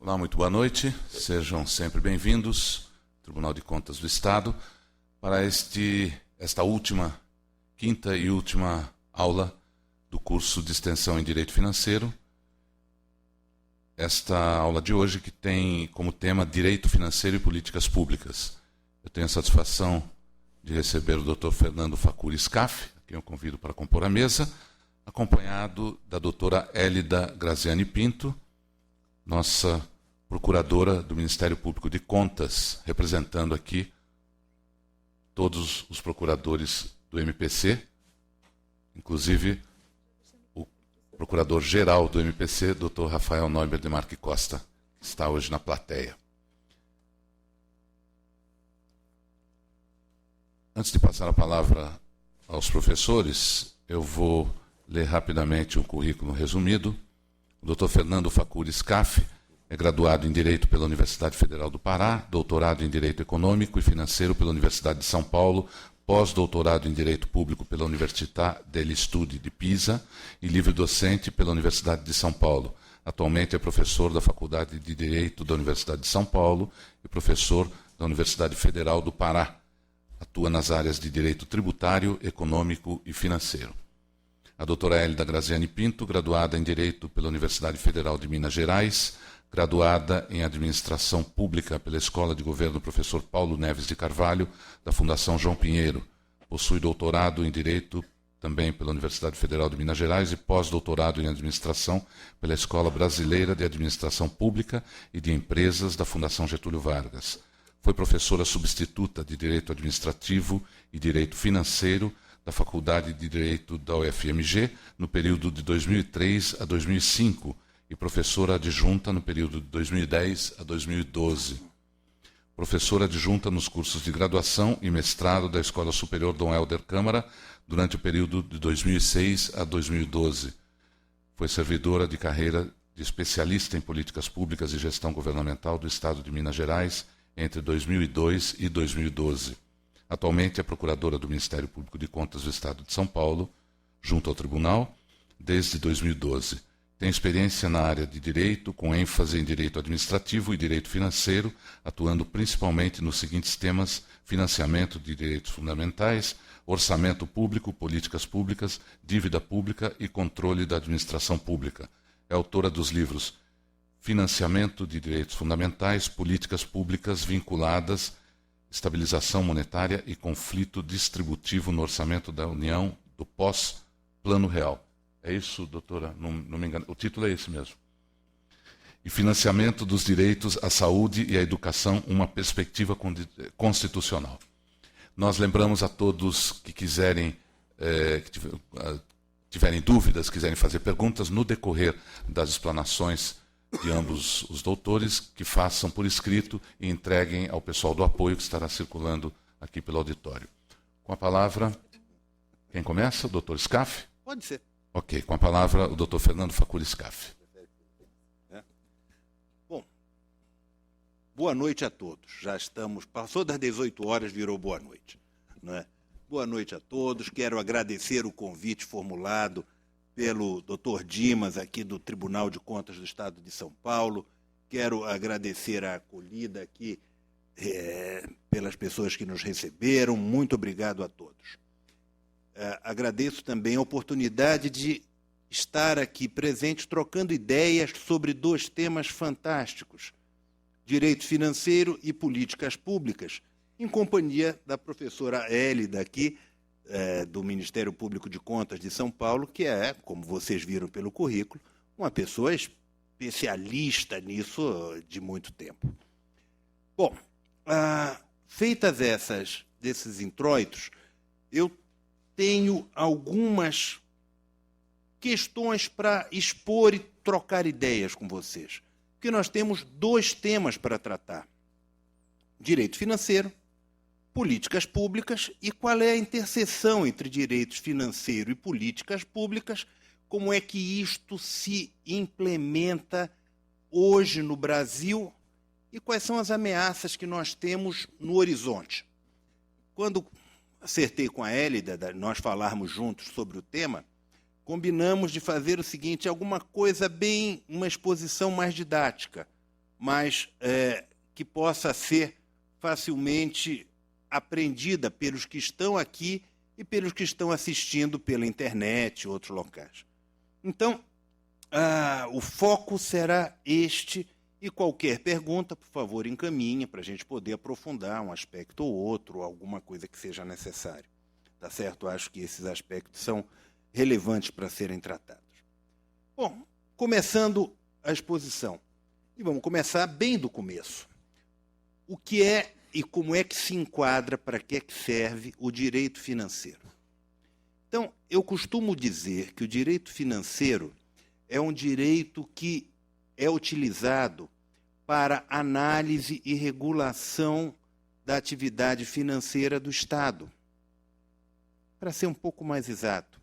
Olá, muito boa noite. Sejam sempre bem-vindos, Tribunal de Contas do Estado, para esta quinta e última aula do curso de extensão em Direito Financeiro. Esta aula de hoje que tem como tema Direito Financeiro e Políticas Públicas. Eu tenho a satisfação de receber o Dr. Fernando Facuri Scaff, a quem eu convido para compor a mesa, acompanhado da doutora Hélida Graziani Pinto, nossa procuradora do Ministério Público de Contas, representando aqui todos os procuradores do MPC, inclusive o procurador-geral do MPC, Dr. Rafael Neuber de Marque Costa, que está hoje na plateia. Antes de passar a palavra aos professores, eu vou ler rapidamente um currículo resumido. O Dr. Fernando Facuri Scaff é graduado em Direito pela Universidade Federal do Pará, doutorado em Direito Econômico e Financeiro pela Universidade de São Paulo, pós-doutorado em Direito Público pela Università degli Studi de Pisa e livre-docente pela Universidade de São Paulo. Atualmente é professor da Faculdade de Direito da Universidade de São Paulo e professor da Universidade Federal do Pará. Atua nas áreas de Direito Tributário, Econômico e Financeiro. A doutora Hélida Graziani Pinto, graduada em Direito pela Universidade Federal de Minas Gerais, graduada em Administração Pública pela Escola de Governo Professor Paulo Neves de Carvalho, da Fundação João Pinheiro. Possui doutorado em Direito também pela Universidade Federal de Minas Gerais e pós-doutorado em Administração pela Escola Brasileira de Administração Pública e de Empresas da Fundação Getúlio Vargas. Foi professora substituta de Direito Administrativo e Direito Financeiro da Faculdade de Direito da UFMG no período de 2003 a 2005 e professora adjunta no período de 2010 a 2012. Professora adjunta nos cursos de graduação e mestrado da Escola Superior Dom Helder Câmara durante o período de 2006 a 2012. Foi servidora de carreira de especialista em políticas públicas e gestão governamental do Estado de Minas Gerais entre 2002 e 2012. Atualmente é procuradora do Ministério Público de Contas do Estado de São Paulo, junto ao Tribunal, desde 2012. Tem experiência na área de Direito, com ênfase em Direito Administrativo e Direito Financeiro, atuando principalmente nos seguintes temas: financiamento de direitos fundamentais, orçamento público, políticas públicas, dívida pública e controle da administração pública. É autora dos livros Financiamento de Direitos Fundamentais, Políticas Públicas Vinculadas, Estabilização Monetária e Conflito Distributivo no Orçamento da União do Pós-Plano Real. É isso, doutora? Não me engano. O título é esse mesmo. E Financiamento dos Direitos à Saúde e à Educação, uma Perspectiva Constitucional. Nós lembramos a todos que quiserem, tiverem dúvidas, quiserem fazer perguntas, no decorrer das explanações de ambos os doutores, que façam por escrito e entreguem ao pessoal do apoio que estará circulando aqui pelo auditório. Com a palavra, quem começa? O doutor Scaff? Pode ser. Ok, com a palavra o doutor Fernando Facuri Scaff. Bom, boa noite a todos. Já estamos, passou das 18 horas, virou boa noite, não é? Boa noite a todos. Quero agradecer o convite formulado pelo doutor Dimas, aqui do Tribunal de Contas do Estado de São Paulo. Quero agradecer a acolhida aqui pelas pessoas que nos receberam. Muito obrigado a todos. Agradeço também a oportunidade de estar aqui presente, trocando ideias sobre dois temas fantásticos: direito financeiro e políticas públicas, em companhia da professora Hélida aqui, do Ministério Público de Contas de São Paulo, que é, como vocês viram pelo currículo, uma pessoa especialista nisso de muito tempo. Bom, feitas desses introitos, eu tenho algumas questões para expor e trocar ideias com vocês, porque nós temos dois temas para tratar: direito financeiro, políticas públicas, e qual é a interseção entre direitos financeiro e políticas públicas, como é que isto se implementa hoje no Brasil e quais são as ameaças que nós temos no horizonte. Quando acertei com a Hélida, nós falarmos juntos sobre o tema, combinamos de fazer o seguinte, alguma coisa uma exposição mais didática, mas que possa ser facilmente apreendida pelos que estão aqui e pelos que estão assistindo pela internet e outros locais. Então, o foco será este, e qualquer pergunta, por favor, encaminhe para a gente poder aprofundar um aspecto ou outro, alguma coisa que seja necessário. Tá certo? Acho que esses aspectos são relevantes para serem tratados. Bom, começando a exposição. E vamos começar bem do começo. O que é e como é que se enquadra, para que é que serve o direito financeiro? Então, eu costumo dizer que o direito financeiro é um direito que é utilizado para análise e regulação da atividade financeira do Estado. Para ser um pouco mais exato,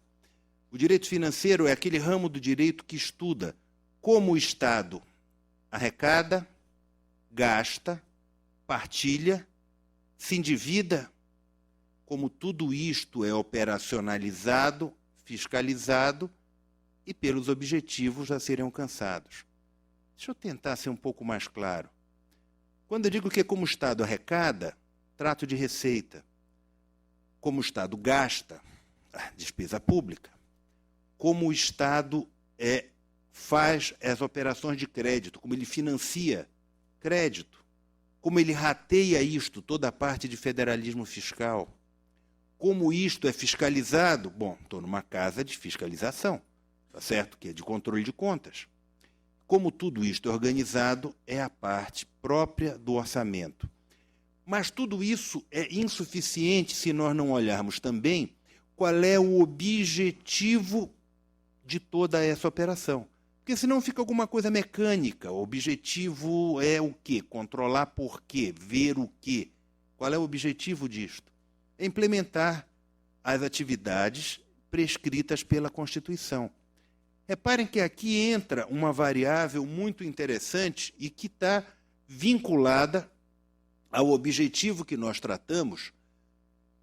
o direito financeiro é aquele ramo do direito que estuda como o Estado arrecada, gasta, partilha, se endivida, como tudo isto é operacionalizado, fiscalizado e pelos objetivos a serem alcançados. Deixa eu tentar ser um pouco mais claro. Quando eu digo que como o Estado arrecada, trato de receita. Como o Estado gasta, despesa pública. Como o Estado faz as operações de crédito, como ele financia crédito, como ele rateia isto, toda a parte de federalismo fiscal. Como isto é fiscalizado? Bom, estou numa casa de fiscalização, tá certo? Que é de controle de contas. Como tudo isto é organizado, é a parte própria do orçamento. Mas tudo isso é insuficiente se nós não olharmos também qual é o objetivo de toda essa operação. Porque senão fica alguma coisa mecânica. O objetivo é o quê? Controlar por quê? Ver o quê? Qual é o objetivo disto? É implementar as atividades prescritas pela Constituição. Reparem que aqui entra uma variável muito interessante e que está vinculada ao objetivo que nós tratamos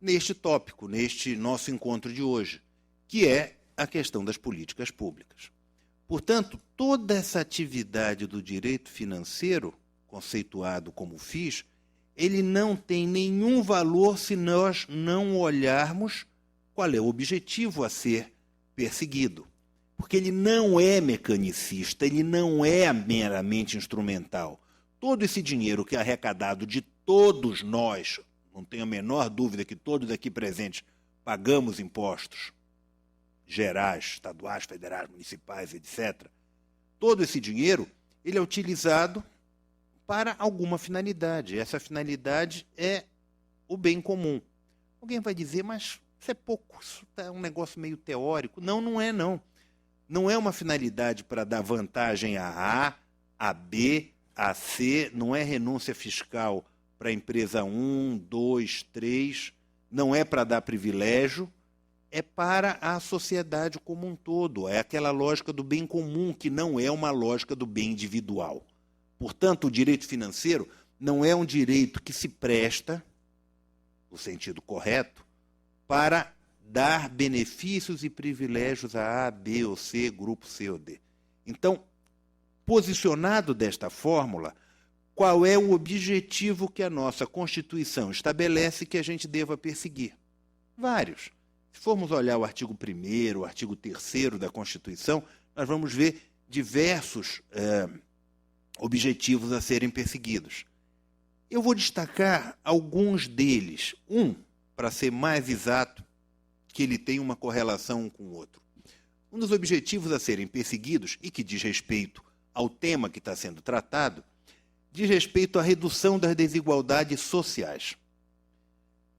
neste tópico, neste nosso encontro de hoje, que é a questão das políticas públicas. Portanto, toda essa atividade do direito financeiro, conceituado como FIS, ele não tem nenhum valor se nós não olharmos qual é o objetivo a ser perseguido. Porque ele não é mecanicista, ele não é meramente instrumental. Todo esse dinheiro que é arrecadado de todos nós, não tenho a menor dúvida que todos aqui presentes pagamos impostos gerais, estaduais, federais, municipais, etc. Todo esse dinheiro ele é utilizado para alguma finalidade. Essa finalidade é o bem comum. Alguém vai dizer, mas isso é pouco, isso é um negócio meio teórico. Não, não é, não. Não é uma finalidade para dar vantagem a A, a B, a C, não é renúncia fiscal para a empresa 1, 2, 3, não é para dar privilégio, é para a sociedade como um todo. É aquela lógica do bem comum, que não é uma lógica do bem individual. Portanto, o direito financeiro não é um direito que se presta, no sentido correto, para dar benefícios e privilégios a A, B ou C, grupo C ou D. Então, posicionado desta fórmula, qual é o objetivo que a nossa Constituição estabelece que a gente deva perseguir? Vários. Se formos olhar o artigo 1º, o artigo 3º da Constituição, nós vamos ver diversos objetivos a serem perseguidos. Eu vou destacar alguns deles. Para ser mais exato, que ele tem uma correlação um com o outro. Um dos objetivos a serem perseguidos, e que diz respeito ao tema que está sendo tratado, diz respeito à redução das desigualdades sociais.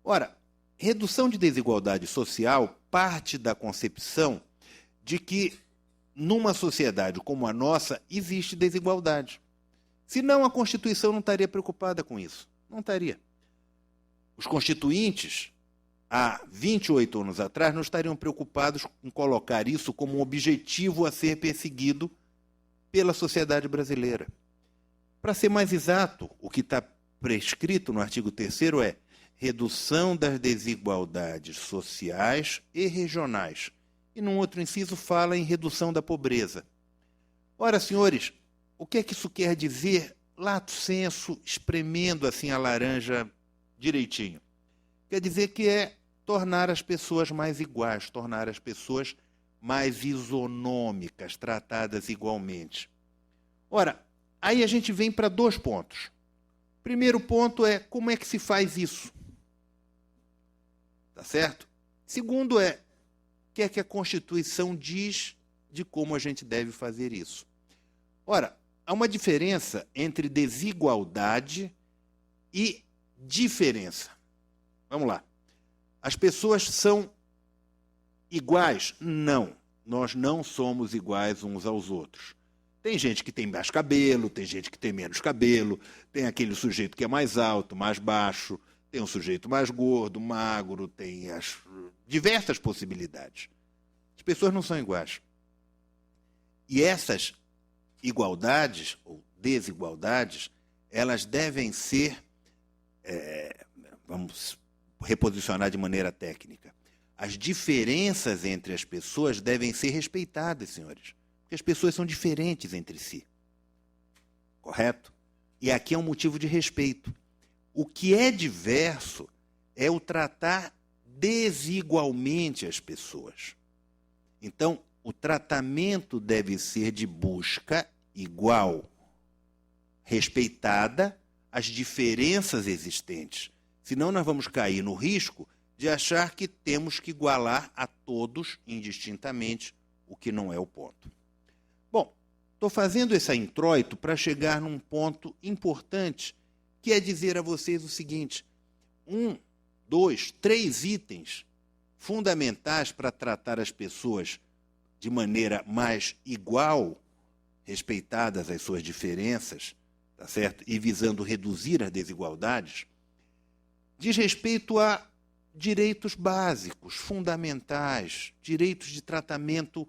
Ora, redução de desigualdade social parte da concepção de que, numa sociedade como a nossa, existe desigualdade. Senão, a Constituição não estaria preocupada com isso. Não estaria. Os constituintes, há 28 anos atrás, não estariam preocupados em colocar isso como um objetivo a ser perseguido pela sociedade brasileira. Para ser mais exato, o que está prescrito no artigo 3º é redução das desigualdades sociais e regionais. E num outro inciso fala em redução da pobreza. Ora, senhores, o que é que isso quer dizer lato sensu, espremendo assim a laranja direitinho. Quer dizer que é tornar as pessoas mais iguais, tornar as pessoas mais isonômicas, tratadas igualmente. Ora, aí a gente vem para 2 pontos. Primeiro ponto é como é que se faz isso? Tá certo? Segundo é o que é que a Constituição diz de como a gente deve fazer isso. Ora, há uma diferença entre desigualdade e diferença. Vamos lá. As pessoas são iguais? Não. Nós não somos iguais uns aos outros. Tem gente que tem mais cabelo, tem gente que tem menos cabelo, tem aquele sujeito que é mais alto, mais baixo, tem um sujeito mais gordo, magro, tem as diversas possibilidades. As pessoas não são iguais. E essas igualdades ou desigualdades, elas devem ser, vamos reposicionar de maneira técnica, as diferenças entre as pessoas devem ser respeitadas, senhores, porque as pessoas são diferentes entre si. Correto? E aqui é um motivo de respeito. O que é diverso é o tratar desigualmente as pessoas. Então, o tratamento deve ser de busca igual, respeitada as diferenças existentes. Senão nós vamos cair no risco de achar que temos que igualar a todos indistintamente, o que não é o ponto. Bom, estou fazendo esse introito para chegar num ponto importante, que é dizer a vocês o seguinte: 1, 2, 3 itens fundamentais para tratar as pessoas de maneira mais igual, respeitadas as suas diferenças, tá certo? E visando reduzir as desigualdades, diz respeito a direitos básicos, fundamentais, direitos de tratamento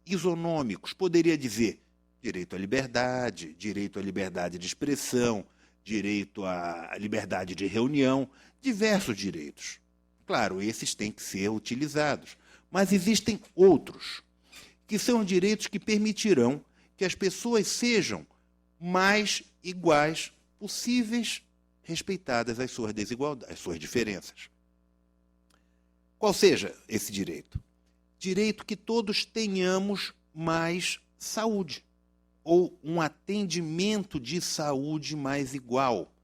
isonômicos. Poderia dizer direito à liberdade de expressão, direito à liberdade de reunião, diversos direitos. Claro, esses têm que ser utilizados, mas existem outros, que são direitos que permitirão que as pessoas sejam mais iguais possíveis, respeitadas as suas desigualdades, as suas diferenças. Qual seja esse direito? Direito que todos tenhamos mais saúde, ou um atendimento de saúde mais igual,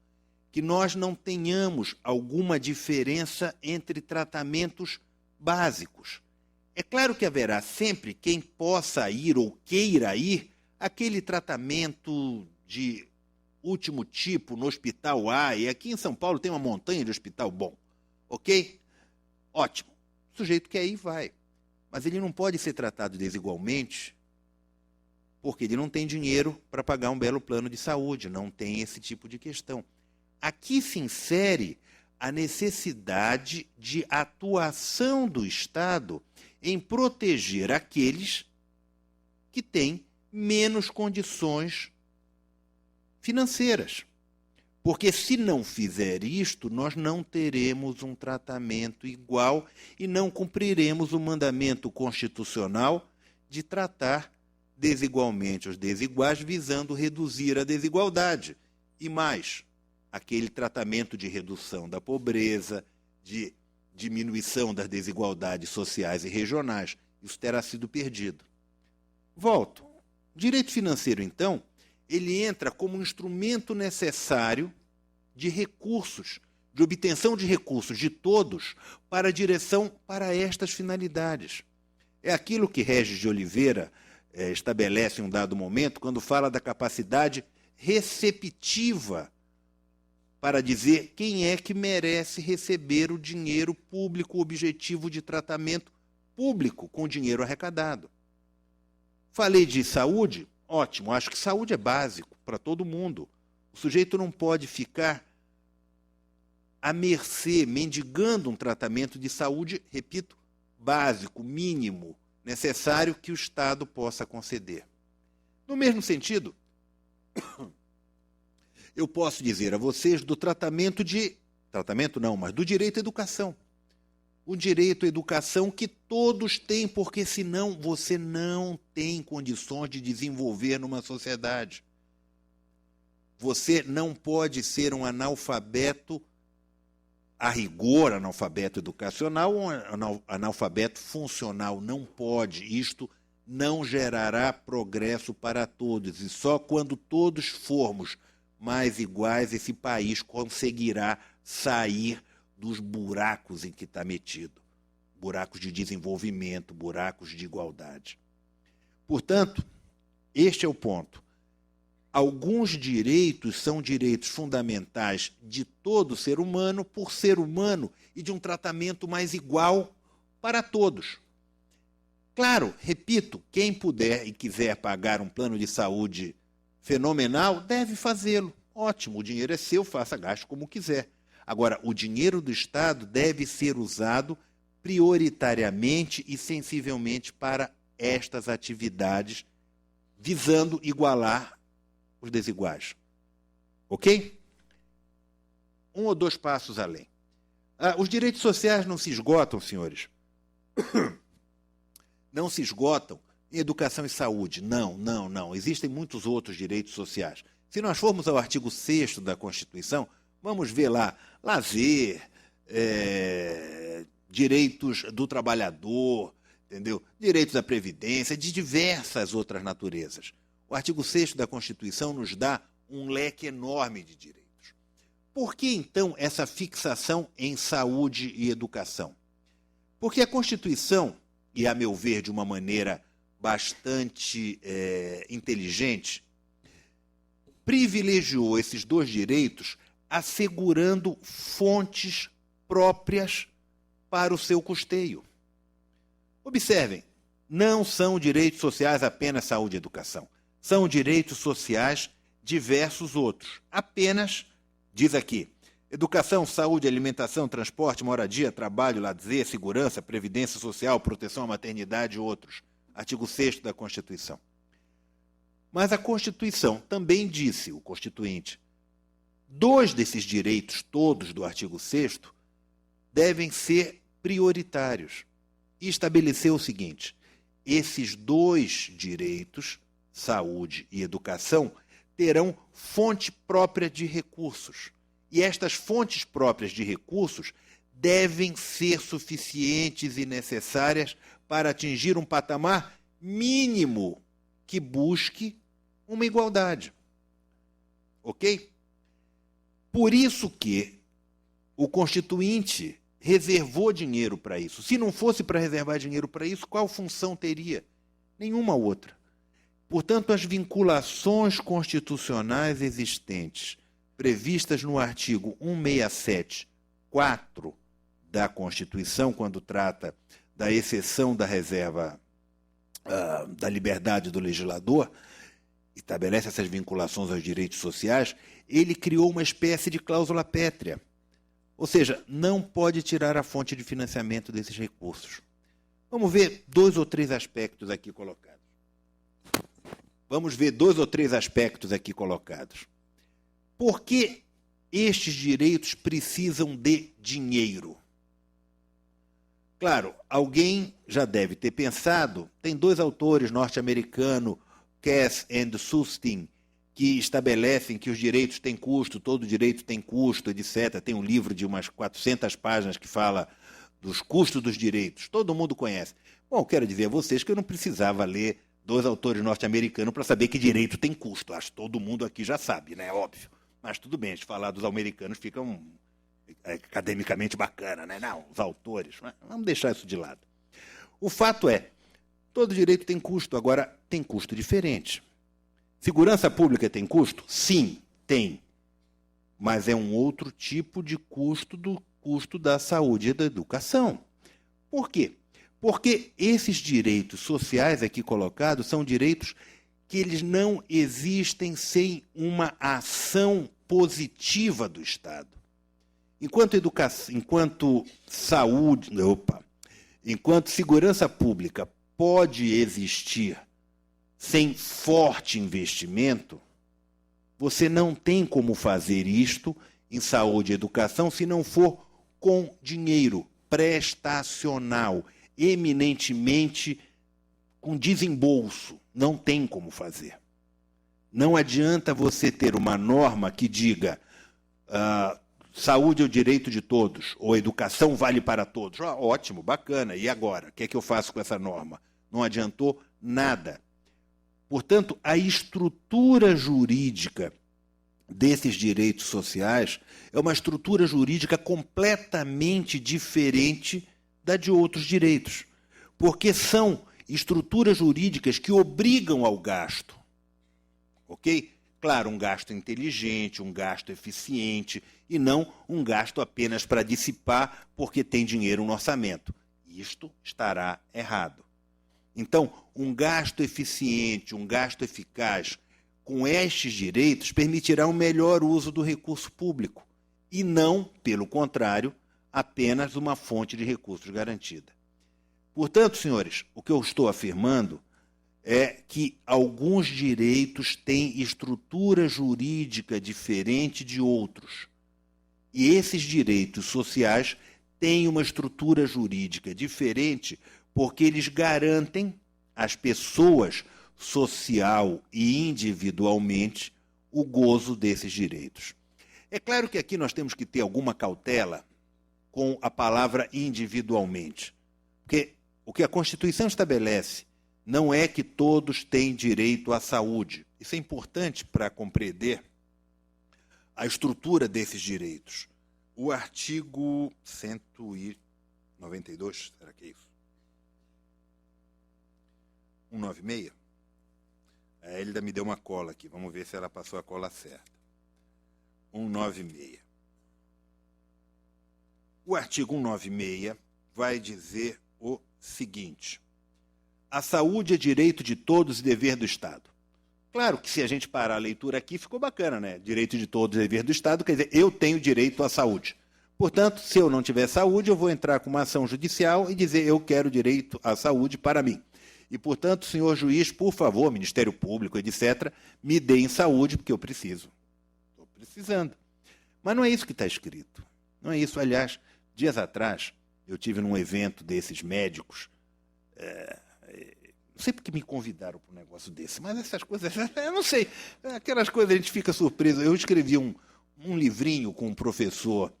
que nós não tenhamos alguma diferença entre tratamentos básicos. É claro que haverá sempre quem possa ir ou queira ir àquele tratamento de último tipo no hospital A, e aqui em São Paulo tem uma montanha de hospital bom, ok? Ótimo. O sujeito quer ir, vai. Mas ele não pode ser tratado desigualmente porque ele não tem dinheiro para pagar um belo plano de saúde, não tem esse tipo de questão. Aqui se insere a necessidade de atuação do Estado em proteger aqueles que têm menos condições financeiras. Porque se não fizer isto, nós não teremos um tratamento igual e não cumpriremos o mandamento constitucional de tratar desigualmente os desiguais, visando reduzir a desigualdade. E mais, aquele tratamento de redução da pobreza, de diminuição das desigualdades sociais e regionais. Isso terá sido perdido. Volto. Direito financeiro, então, ele entra como um instrumento necessário de recursos, de obtenção de recursos de todos para a direção para estas finalidades. É aquilo que Regis de Oliveira estabelece em um dado momento, quando fala da capacidade receptiva para dizer quem é que merece receber o dinheiro público, objetivo de tratamento público com dinheiro arrecadado. Falei de saúde? Ótimo, acho que saúde é básico para todo mundo. O sujeito não pode ficar à mercê, mendigando um tratamento de saúde, repito, básico, mínimo, necessário que o Estado possa conceder. No mesmo sentido, eu posso dizer a vocês do do direito à educação. O direito à educação que todos têm, porque senão você não tem condições de desenvolver numa sociedade. Você não pode ser um analfabeto, a rigor, analfabeto educacional ou analfabeto funcional. Não pode. Isto não gerará progresso para todos. E só quando todos formos mais iguais, esse país conseguirá sair dos buracos em que está metido. Buracos de desenvolvimento, buracos de igualdade. Portanto, este é o ponto. Alguns direitos são direitos fundamentais de todo ser humano por ser humano e de um tratamento mais igual para todos. Claro, repito, quem puder e quiser pagar um plano de saúde fenomenal, deve fazê-lo. Ótimo, o dinheiro é seu, faça gasto como quiser. Agora, o dinheiro do Estado deve ser usado prioritariamente e sensivelmente para estas atividades, visando igualar os desiguais. Ok? Um ou dois passos além. Os direitos sociais não se esgotam, senhores. Não se esgotam em educação e saúde. Não. Existem muitos outros direitos sociais. Se nós formos ao artigo 6º da Constituição, vamos ver lá, lazer, direitos do trabalhador, entendeu? Direitos à previdência, de diversas outras naturezas. O artigo 6º da Constituição nos dá um leque enorme de direitos. Por que, então, essa fixação em saúde e educação? Porque a Constituição, e a meu ver de uma maneira bastante inteligente, privilegiou esses dois direitos assegurando fontes próprias para o seu custeio. Observem, não são direitos sociais apenas saúde e educação. São direitos sociais diversos outros. Apenas, diz aqui, educação, saúde, alimentação, transporte, moradia, trabalho, lazer, segurança, previdência social, proteção à maternidade e outros. Artigo 6º da Constituição. Mas a Constituição também disse, o Constituinte, dois desses direitos todos do artigo 6º devem ser prioritários. E estabeleceu o seguinte, esses dois direitos, saúde e educação, terão fonte própria de recursos. E estas fontes próprias de recursos devem ser suficientes e necessárias para atingir um patamar mínimo que busque uma igualdade. Ok? Por isso que o Constituinte reservou dinheiro para isso. Se não fosse para reservar dinheiro para isso, qual função teria? Nenhuma outra. Portanto, as vinculações constitucionais existentes, previstas no artigo 167(4) da Constituição, quando trata da exceção da reserva da liberdade do legislador, estabelece essas vinculações aos direitos sociais, ele criou uma espécie de cláusula pétrea. Ou seja, não pode tirar a fonte de financiamento desses recursos. Vamos ver dois ou três aspectos aqui colocados. Por que estes direitos precisam de dinheiro? Claro, alguém já deve ter pensado, tem dois autores norte-americanos, Cass e Sustin, que estabelecem que os direitos têm custo, todo direito tem custo, etc. Tem um livro de umas 400 páginas que fala dos custos dos direitos. Todo mundo conhece. Bom, quero dizer a vocês que eu não precisava ler dois autores norte-americanos para saber que direito tem custo. Acho que todo mundo aqui já sabe, né? Óbvio. Mas tudo bem, se falar dos americanos fica academicamente bacana, né? Não, os autores. Mas vamos deixar isso de lado. O fato é, todo direito tem custo, agora tem custo diferente. Segurança pública tem custo? Sim, tem. Mas é um outro tipo de custo do custo da saúde e da educação. Por quê? Porque esses direitos sociais aqui colocados são direitos que eles não existem sem uma ação positiva do Estado. Enquanto segurança pública pode existir sem forte investimento, você não tem como fazer isto em saúde e educação se não for com dinheiro prestacional, eminentemente com desembolso. Não tem como fazer. Não adianta você ter uma norma que diga saúde é o direito de todos, ou educação vale para todos. Ótimo, bacana. E agora? O que é que eu faço com essa norma? Não adiantou nada. Portanto, a estrutura jurídica desses direitos sociais é uma estrutura jurídica completamente diferente da de outros direitos, porque são estruturas jurídicas que obrigam ao gasto, ok? Claro, um gasto inteligente, um gasto eficiente, e não um gasto apenas para dissipar porque tem dinheiro no orçamento. Isto estará errado. Então, um gasto eficiente, um gasto eficaz com estes direitos permitirá um melhor uso do recurso público e não, pelo contrário, apenas uma fonte de recursos garantida. Portanto, senhores, o que eu estou afirmando é que alguns direitos têm estrutura jurídica diferente de outros. E esses direitos sociais têm uma estrutura jurídica diferente porque eles garantem às pessoas social e individualmente o gozo desses direitos. É claro que aqui nós temos que ter alguma cautela com a palavra individualmente, porque o que a Constituição estabelece não é que todos têm direito à saúde. Isso é importante para compreender a estrutura desses direitos. O artigo 192, será que é isso? 196? A Hélida me deu uma cola aqui, vamos ver se ela passou a cola certa. 196. O artigo 196 vai dizer o seguinte: a saúde é direito de todos e dever do Estado. Claro que se a gente parar a leitura aqui, ficou bacana, né? Direito de todos e dever do Estado, quer dizer, eu tenho direito à saúde. Portanto, se eu não tiver saúde, eu vou entrar com uma ação judicial e dizer eu quero direito à saúde para mim. E, portanto, senhor juiz, por favor, Ministério Público, etc., me deem saúde, porque eu preciso. Estou precisando. Mas não é isso que está escrito. Não é isso. Aliás, dias atrás, eu tive num evento desses médicos, não sei porque me convidaram para um negócio desse, mas essas coisas, eu não sei, aquelas coisas a gente fica surpreso. Eu escrevi um livrinho com um professor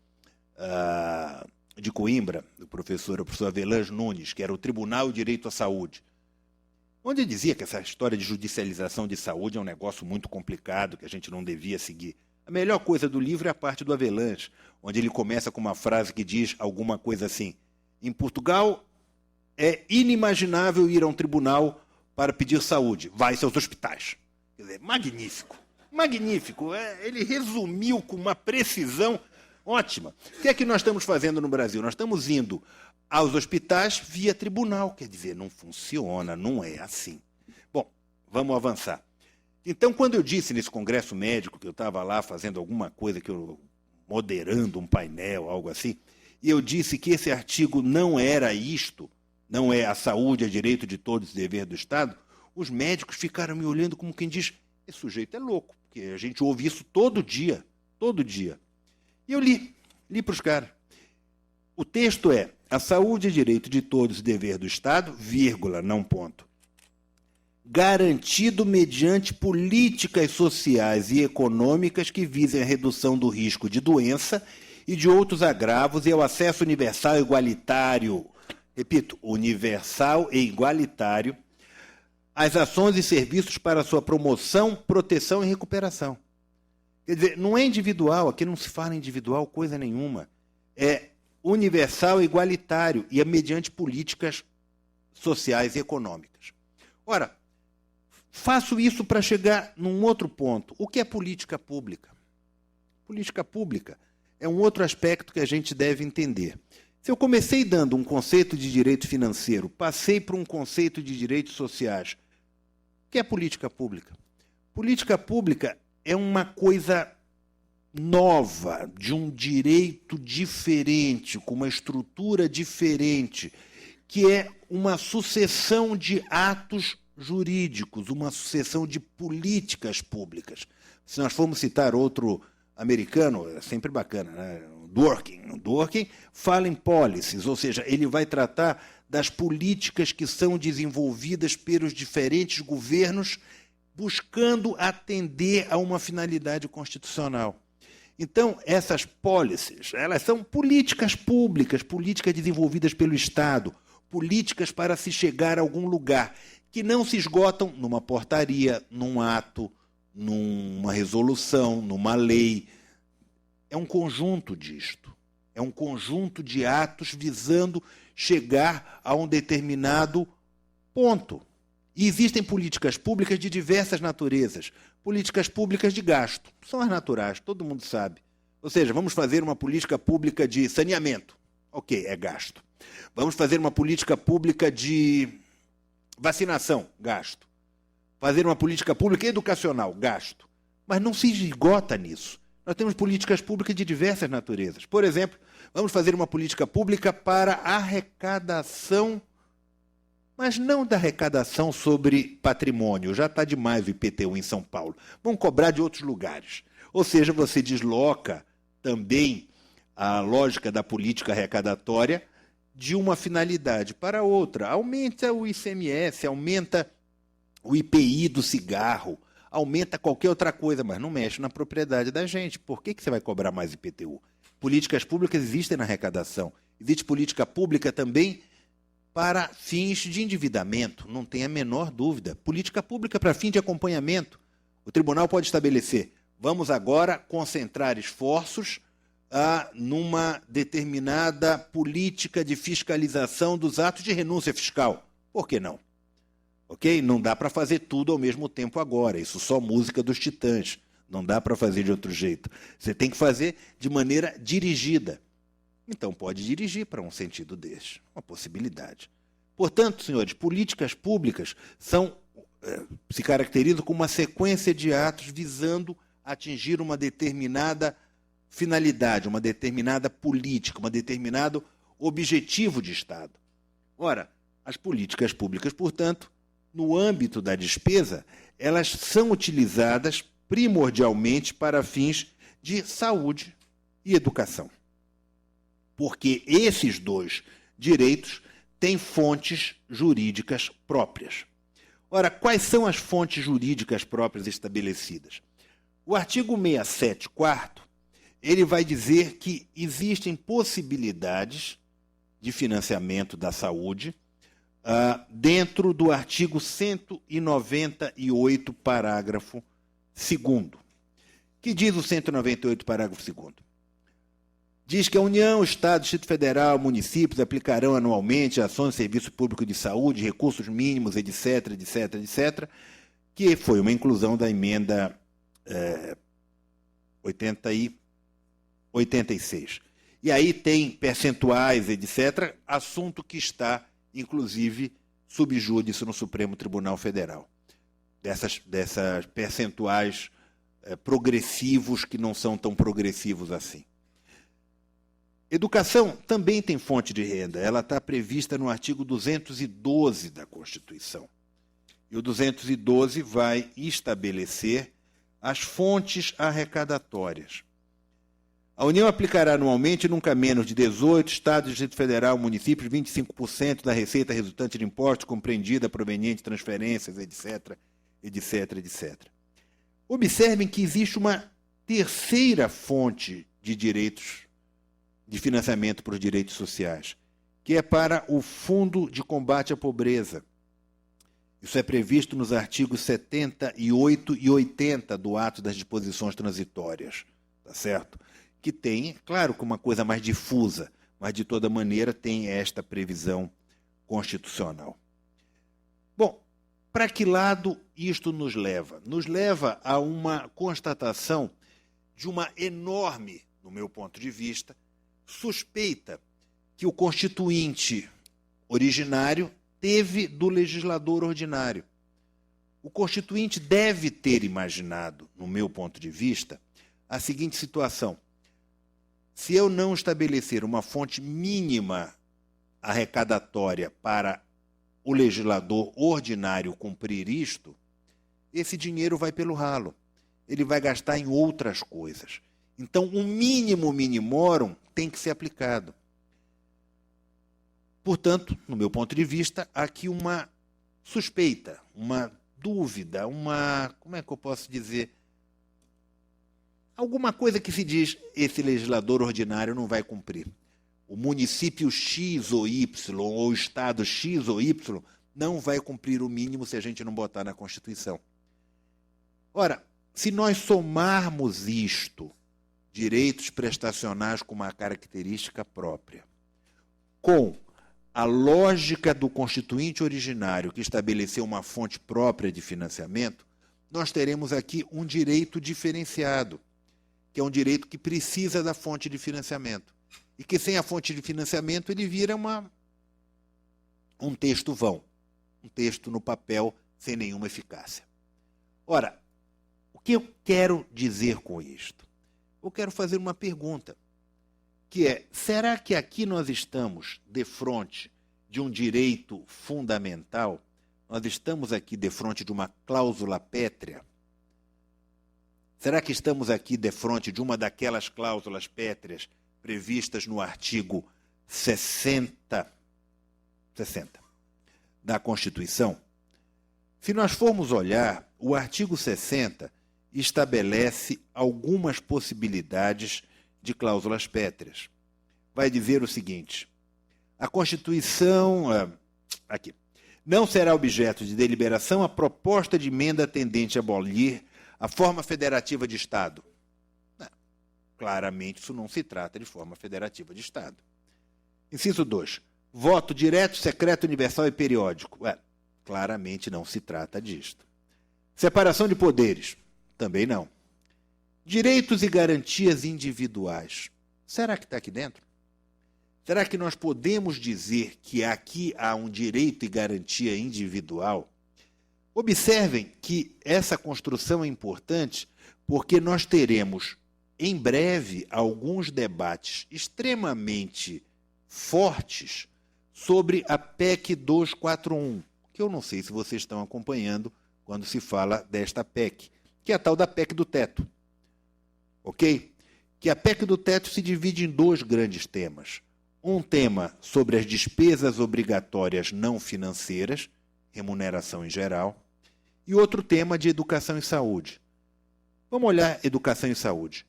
de Coimbra, o professor Avelange Nunes, que era o Tribunal de Direito à Saúde, onde ele dizia que essa história de judicialização de saúde é um negócio muito complicado, que a gente não devia seguir. A melhor coisa do livro é a parte do Avelange, onde ele começa com uma frase que diz alguma coisa assim: em Portugal é inimaginável ir a um tribunal para pedir saúde, vai-se aos hospitais. Quer dizer, magnífico, magnífico. Ele resumiu com uma precisão ótima. O que é que nós estamos fazendo no Brasil? Nós estamos indo aos hospitais via tribunal. Quer dizer, não funciona, não é assim. Bom, vamos avançar. Então, quando eu disse nesse congresso médico que eu estava lá fazendo alguma coisa, moderando um painel, algo assim, e eu disse que esse artigo não era isto, não é a saúde, é direito de todos e dever do Estado, os médicos ficaram me olhando como quem diz, esse sujeito é louco, porque a gente ouve isso todo dia, todo dia. E eu li para os caras. O texto é: a saúde é direito de todos e dever do Estado, vírgula, não ponto. Garantido mediante políticas sociais e econômicas que visem a redução do risco de doença e de outros agravos e ao acesso universal e igualitário, repito, universal e igualitário, às ações e serviços para sua promoção, proteção e recuperação. Quer dizer, não é individual, aqui não se fala individual coisa nenhuma. É universal e igualitário e é mediante políticas sociais e econômicas. Ora, faço isso para chegar num outro ponto. O que é política pública? Política pública é um outro aspecto que a gente deve entender. Se eu comecei dando um conceito de direito financeiro, passei para um conceito de direitos sociais, o que é política pública? Política pública é uma coisa nova, de um direito diferente, com uma estrutura diferente, que é uma sucessão de atos jurídicos, uma sucessão de políticas públicas. Se nós formos citar outro americano, é sempre bacana, né? Dworkin fala em policies, ou seja, ele vai tratar das políticas que são desenvolvidas pelos diferentes governos buscando atender a uma finalidade constitucional. Então, essas policies, elas são políticas públicas, políticas desenvolvidas pelo Estado, políticas para se chegar a algum lugar, que não se esgotam numa portaria, num ato, numa resolução, numa lei. É um conjunto disto. É um conjunto de atos visando chegar a um determinado ponto. E existem políticas públicas de diversas naturezas. Políticas públicas de gasto. São as naturais, todo mundo sabe. Ou seja, vamos fazer uma política pública de saneamento. Ok, é gasto. Vamos fazer uma política pública de vacinação, gasto. Fazer uma política pública educacional, gasto. Mas não se esgota nisso. Nós temos políticas públicas de diversas naturezas. Por exemplo, vamos fazer uma política pública para arrecadação, mas não da arrecadação sobre patrimônio. Já está demais o IPTU em São Paulo. Vamos cobrar de outros lugares. Ou seja, você desloca também a lógica da política arrecadatória de uma finalidade para outra. Aumenta o ICMS, aumenta o IPI do cigarro, aumenta qualquer outra coisa, mas não mexe na propriedade da gente. Por que você vai cobrar mais IPTU? Políticas públicas existem na arrecadação. Existe política pública também para fins de endividamento, não tem a menor dúvida. Política pública para fim de acompanhamento. O tribunal pode estabelecer, vamos agora concentrar esforços numa determinada política de fiscalização dos atos de renúncia fiscal. Por que não? Ok? Não dá para fazer tudo ao mesmo tempo agora. Isso só música dos Titãs. Não dá para fazer de outro jeito. Você tem que fazer de maneira dirigida. Então, pode dirigir para um sentido desse. Uma possibilidade. Portanto, senhores, políticas públicas se caracterizam como uma sequência de atos visando atingir uma determinada finalidade, uma determinada política, um determinado objetivo de Estado. Ora, as políticas públicas, portanto, no âmbito da despesa, elas são utilizadas primordialmente para fins de saúde e educação. Porque esses dois direitos têm fontes jurídicas próprias. Ora, quais são as fontes jurídicas próprias estabelecidas? O artigo 67, 4º, ele vai dizer que existem possibilidades de financiamento da saúde dentro do artigo 198, parágrafo 2º. Que diz o 198, parágrafo 2º? Diz que a União, Estado, Distrito Federal, municípios aplicarão anualmente ações de serviço público de saúde, recursos mínimos, etc., etc., etc., que foi uma inclusão da emenda 86. E aí tem percentuais, etc., assunto que está, inclusive, sub júdice no Supremo Tribunal Federal. Dessas percentuais progressivos que não são tão progressivos assim. Educação também tem fonte de renda. Ela está prevista no artigo 212 da Constituição. E o 212 vai estabelecer as fontes arrecadatórias. A União aplicará anualmente nunca menos de 18, Estado, Distrito Federal, municípios, 25% da receita resultante de impostos compreendida proveniente de transferências, etc., etc., etc. Observem que existe uma terceira fonte de direitos, de financiamento para os direitos sociais, que é para o Fundo de Combate à Pobreza. Isso é previsto nos artigos 78 e 80 do Ato das Disposições Transitórias, tá certo? Que tem, claro, que uma coisa mais difusa, mas de toda maneira tem esta previsão constitucional. Bom, para que lado isto nos leva? Nos leva a uma constatação de uma enorme, no meu ponto de vista, suspeita que o constituinte originário teve do legislador ordinário. O constituinte deve ter imaginado, no meu ponto de vista, a seguinte situação: se eu não estabelecer uma fonte mínima arrecadatória para o legislador ordinário cumprir isto, esse dinheiro vai pelo ralo. Ele vai gastar em outras coisas. Então, o mínimo minimorum tem que ser aplicado. Portanto, no meu ponto de vista, há aqui uma suspeita, uma dúvida, como é que eu posso dizer? Alguma coisa que se diz, esse legislador ordinário não vai cumprir. O município X ou Y, ou o estado X ou Y, não vai cumprir o mínimo se a gente não botar na Constituição. Ora, se nós somarmos isto, direitos prestacionais com uma característica própria, com a lógica do constituinte originário que estabeleceu uma fonte própria de financiamento, nós teremos aqui um direito diferenciado, que é um direito que precisa da fonte de financiamento. E que sem a fonte de financiamento ele vira um texto vão, um texto no papel sem nenhuma eficácia. Ora, o que eu quero dizer com isto? Eu quero fazer uma pergunta, que é, será que aqui nós estamos defronte de um direito fundamental? Nós estamos aqui defronte de uma cláusula pétrea? Será que estamos aqui defronte de uma daquelas cláusulas pétreas previstas no artigo 60 da Constituição? Se nós formos olhar, o artigo 60 estabelece algumas possibilidades de cláusulas pétreas. Vai dizer o seguinte: a Constituição, aqui, não será objeto de deliberação a proposta de emenda tendente a abolir a forma federativa de Estado. Não, claramente isso não se trata de forma federativa de Estado. Inciso 2. Voto direto, secreto, universal e periódico. Claramente não se trata disto. Separação de poderes. Também não. Direitos e garantias individuais. Será que está aqui dentro? Será que nós podemos dizer que aqui há um direito e garantia individual? Observem que essa construção é importante porque nós teremos, em breve, alguns debates extremamente fortes sobre a PEC 241, que eu não sei se vocês estão acompanhando quando se fala desta PEC, que é a tal da PEC do teto. Ok? Que a PEC do teto se divide em dois grandes temas. Um tema sobre as despesas obrigatórias não financeiras, remuneração em geral, e outro tema de educação e saúde. Vamos olhar educação e saúde.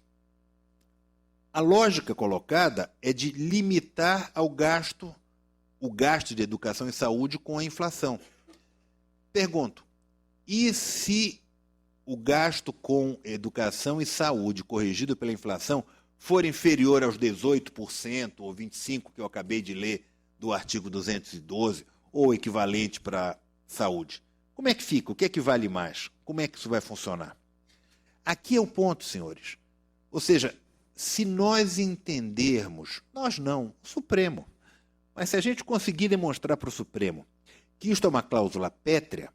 A lógica colocada é de limitar o gasto de educação e saúde com a inflação. Pergunto, e se o gasto com educação e saúde corrigido pela inflação for inferior aos 18% ou 25% que eu acabei de ler do artigo 212, ou equivalente para saúde? Como é que fica? O que é que vale mais? Como é que isso vai funcionar? Aqui é o ponto, senhores. Ou seja, se nós entendermos, nós não, o Supremo, mas se a gente conseguir demonstrar para o Supremo que isto é uma cláusula pétrea,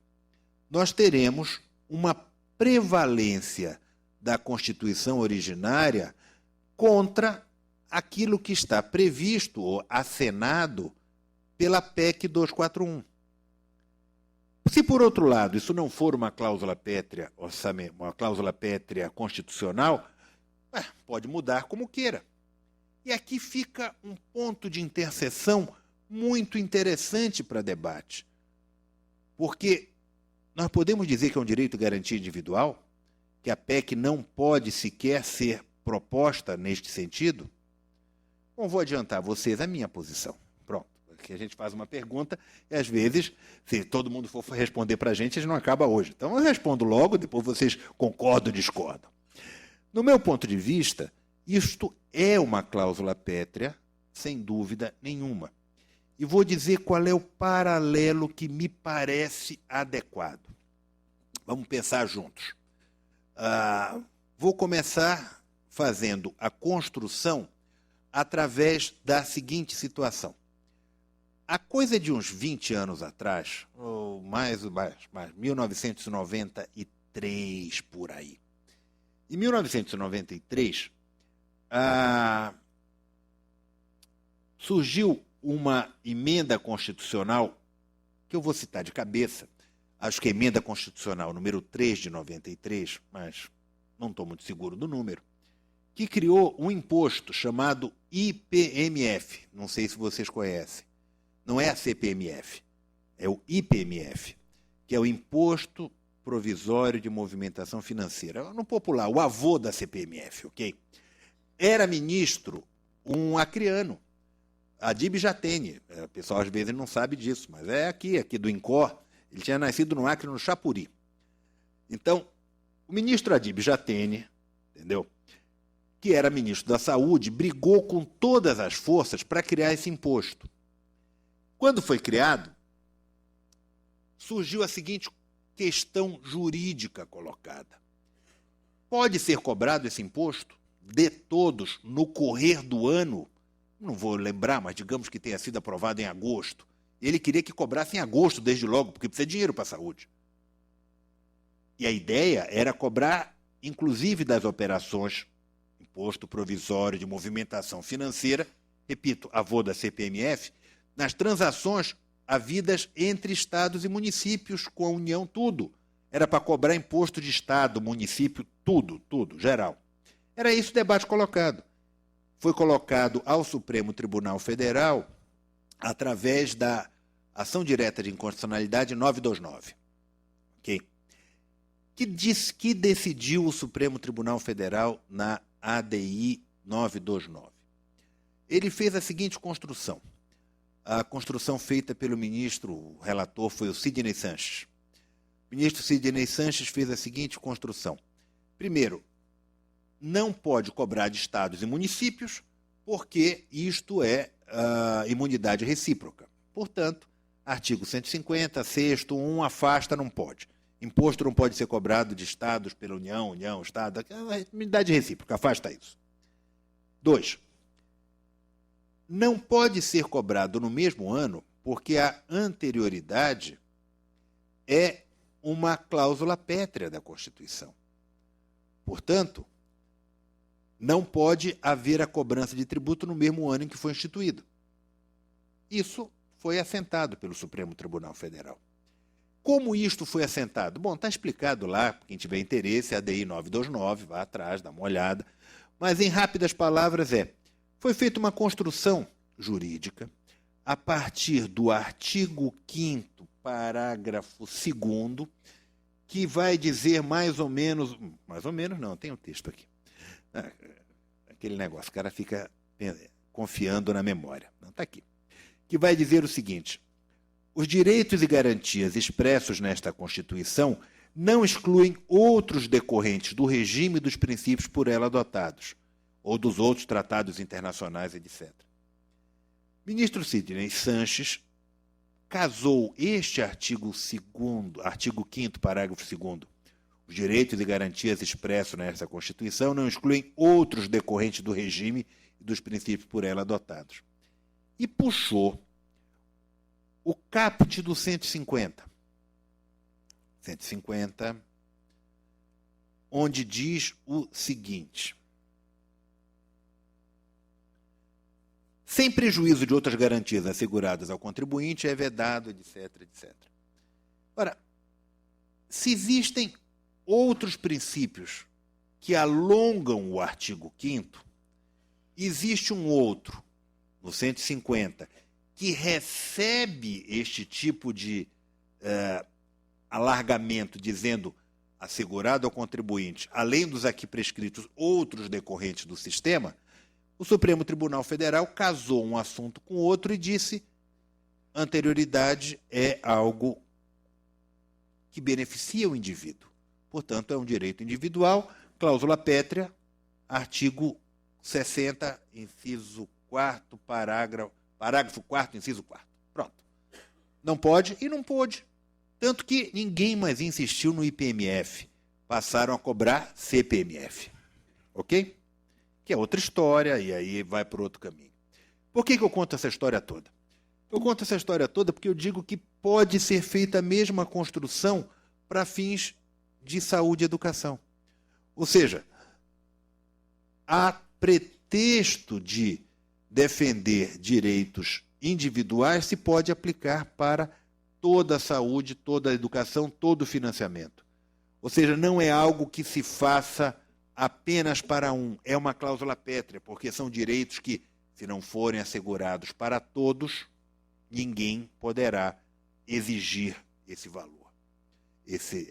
nós teremos uma prevalência da Constituição originária contra aquilo que está previsto ou acenado pela PEC 241. Se, por outro lado, isso não for uma cláusula pétrea, uma cláusula pétrea constitucional, pode mudar como queira. E aqui fica um ponto de interseção muito interessante para debate. Porque nós podemos dizer que é um direito de garantia individual, que a PEC não pode sequer ser proposta neste sentido? Bom, vou adiantar a vocês a minha posição. Pronto, aqui a gente faz uma pergunta e, às vezes, se todo mundo for responder para a gente não acaba hoje. Então, eu respondo logo, depois vocês concordam ou discordam. No meu ponto de vista, isto é uma cláusula pétrea, sem dúvida nenhuma. E vou dizer qual é o paralelo que me parece adequado. Vamos pensar juntos. Vou começar fazendo a construção através da seguinte situação. Há coisa de uns 20 anos atrás, ou mais 1993 por aí. Em 1993, surgiu uma emenda constitucional, que eu vou citar de cabeça, acho que é a emenda constitucional número 3 de 93, mas não estou muito seguro do número, que criou um imposto chamado IPMF. Não sei se vocês conhecem. Não é a CPMF, é o IPMF, que é o Imposto Provisório de Movimentação Financeira. No popular, o avô da CPMF, ok? Era ministro um acreano, Adib Jatene. O pessoal às vezes não sabe disso, mas é aqui do INCOR. Ele tinha nascido no Acre, no Chapuri. Então, o ministro Adib Jatene, entendeu? Que era ministro da Saúde, brigou com todas as forças para criar esse imposto. Quando foi criado, surgiu a seguinte questão jurídica colocada. Pode ser cobrado esse imposto de todos no correr do ano? Não vou lembrar, mas digamos que tenha sido aprovado em agosto. Ele queria que cobrasse em agosto, desde logo, porque precisa de dinheiro para a saúde. E a ideia era cobrar, inclusive das operações, imposto provisório de movimentação financeira, repito, avô da CPMF, nas transações havidas entre estados e municípios, com a União, tudo. Era para cobrar imposto de estado, município, tudo, geral. Era isso o debate colocado. Foi colocado ao Supremo Tribunal Federal através da ação direta de inconstitucionalidade 929. Ok? Que decidiu o Supremo Tribunal Federal na ADI 929. Ele fez a seguinte construção. A construção feita pelo ministro, o relator foi o Sidney Sanches. O ministro Sidney Sanches fez a seguinte construção. Primeiro, não pode cobrar de estados e municípios, porque isto é imunidade recíproca. Portanto, artigo 150, sexto, 1, afasta, não pode. Imposto não pode ser cobrado de estados pela União, Estado, imunidade recíproca, afasta isso. 2. Não pode ser cobrado no mesmo ano, porque a anterioridade é uma cláusula pétrea da Constituição. Portanto, não pode haver a cobrança de tributo no mesmo ano em que foi instituído. Isso foi assentado pelo Supremo Tribunal Federal. Como isto foi assentado? Bom, está explicado lá, quem tiver interesse, a ADI 929, vá atrás, dá uma olhada. Mas, em rápidas palavras, foi feita uma construção jurídica a partir do artigo 5º, parágrafo 2º, que vai dizer mais ou menos não, tem um texto aqui. Aquele negócio, o cara fica confiando na memória. Não, está aqui. Que vai dizer o seguinte: os direitos e garantias expressos nesta Constituição não excluem outros decorrentes do regime e dos princípios por ela adotados, ou dos outros tratados internacionais, etc. Ministro Sidney Sanches casou este artigo 5º, parágrafo 2º, os direitos e garantias expressos nesta Constituição não excluem outros decorrentes do regime e dos princípios por ela adotados. E puxou o caput do 150. 150, onde diz o seguinte: sem prejuízo de outras garantias asseguradas ao contribuinte, é vedado, etc, etc. Ora, se existem outros princípios que alongam o artigo 5º, existe um outro, no 150, que recebe este tipo de alargamento, dizendo assegurado ao contribuinte, além dos aqui prescritos outros decorrentes do sistema, o Supremo Tribunal Federal casou um assunto com outro e disse: anterioridade é algo que beneficia o indivíduo. Portanto, é um direito individual, cláusula pétrea, artigo 60, inciso 4º, parágrafo 4º, inciso 4º. Pronto. Não pode e não pôde. Tanto que ninguém mais insistiu no IPMF. Passaram a cobrar CPMF. Ok? Que é outra história, e aí vai para outro caminho. Por que eu conto essa história toda? Eu conto essa história toda porque eu digo que pode ser feita a mesma construção para fins de saúde e educação. Ou seja, a pretexto de defender direitos individuais se pode aplicar para toda a saúde, toda a educação, todo o financiamento. Ou seja, não é algo que se faça apenas para um, é uma cláusula pétrea, porque são direitos que, se não forem assegurados para todos, ninguém poderá exigir esse valor.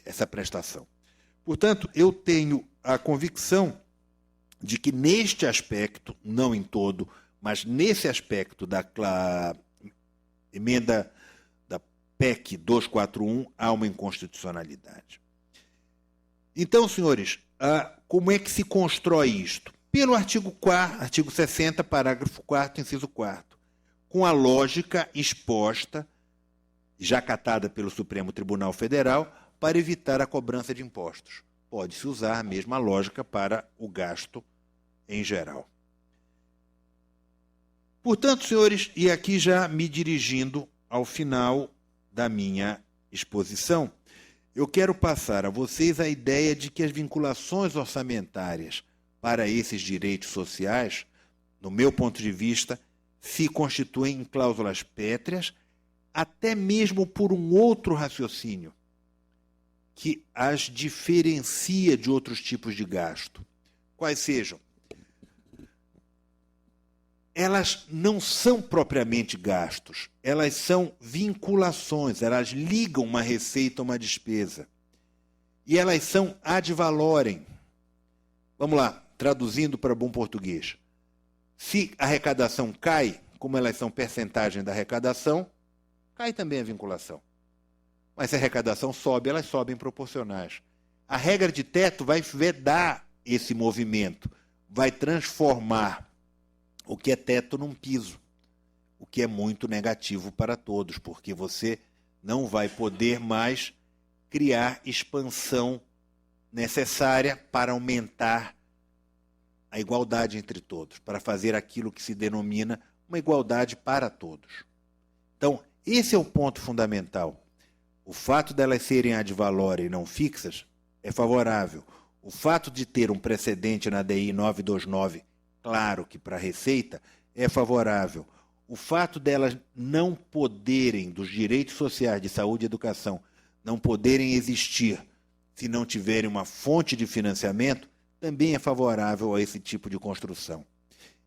essa prestação. Portanto, eu tenho a convicção de que neste aspecto, não em todo, mas nesse aspecto da emenda da PEC 241, há uma inconstitucionalidade. Então, senhores, como é que se constrói isto? Pelo artigo 60, parágrafo 4º, inciso 4º, com a lógica exposta, já acatada pelo Supremo Tribunal Federal, para evitar a cobrança de impostos. Pode-se usar a mesma lógica para o gasto em geral. Portanto, senhores, e aqui já me dirigindo ao final da minha exposição, eu quero passar a vocês a ideia de que as vinculações orçamentárias para esses direitos sociais, no meu ponto de vista, se constituem em cláusulas pétreas, até mesmo por um outro raciocínio, que as diferencia de outros tipos de gasto. Quais sejam? Elas não são propriamente gastos, elas são vinculações, elas ligam uma receita a uma despesa. E elas são ad valorem. Vamos lá, traduzindo para bom português. Se a arrecadação cai, como elas são percentagem da arrecadação, cai também a vinculação. Mas se a arrecadação sobe, elas sobem proporcionais. A regra de teto vai vedar esse movimento, vai transformar o que é teto num piso, o que é muito negativo para todos, porque você não vai poder mais criar expansão necessária para aumentar a igualdade entre todos, para fazer aquilo que se denomina uma igualdade para todos. Então, esse é o ponto fundamental. O fato delas serem ad valorem e não fixas é favorável. O fato de ter um precedente na DI 929, claro que para a Receita, é favorável. O fato delas não poderem, dos direitos sociais de saúde e educação, não poderem existir se não tiverem uma fonte de financiamento, também é favorável a esse tipo de construção.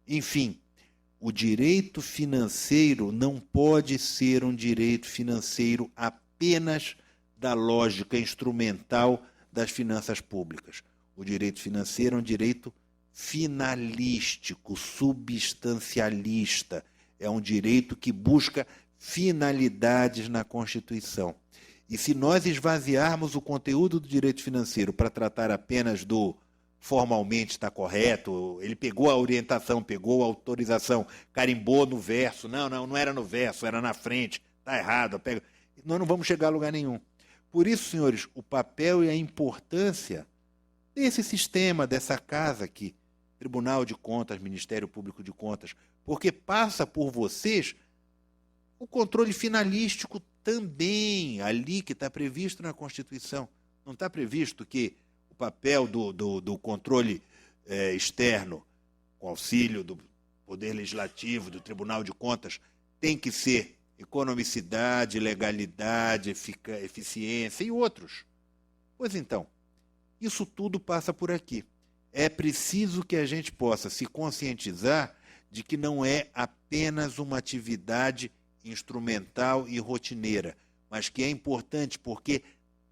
Enfim, o direito financeiro não pode ser um direito financeiro apenas da lógica instrumental das finanças públicas. O direito financeiro é um direito finalístico, substancialista. É um direito que busca finalidades na Constituição. E se nós esvaziarmos o conteúdo do direito financeiro para tratar apenas do formalmente está correto, ele pegou a orientação, pegou a autorização, carimbou no verso, não era no verso, era na frente, está errado, nós não vamos chegar a lugar nenhum. Por isso, senhores, o papel e a importância desse sistema, dessa casa aqui, Tribunal de Contas, Ministério Público de Contas, porque passa por vocês o controle finalístico também, ali que está previsto na Constituição. Não está previsto que o papel do controle externo, com auxílio do Poder Legislativo, do Tribunal de Contas, tem que ser economicidade, legalidade, eficiência e outros. Pois então, isso tudo passa por aqui. É preciso que a gente possa se conscientizar de que não é apenas uma atividade instrumental e rotineira, mas que é importante porque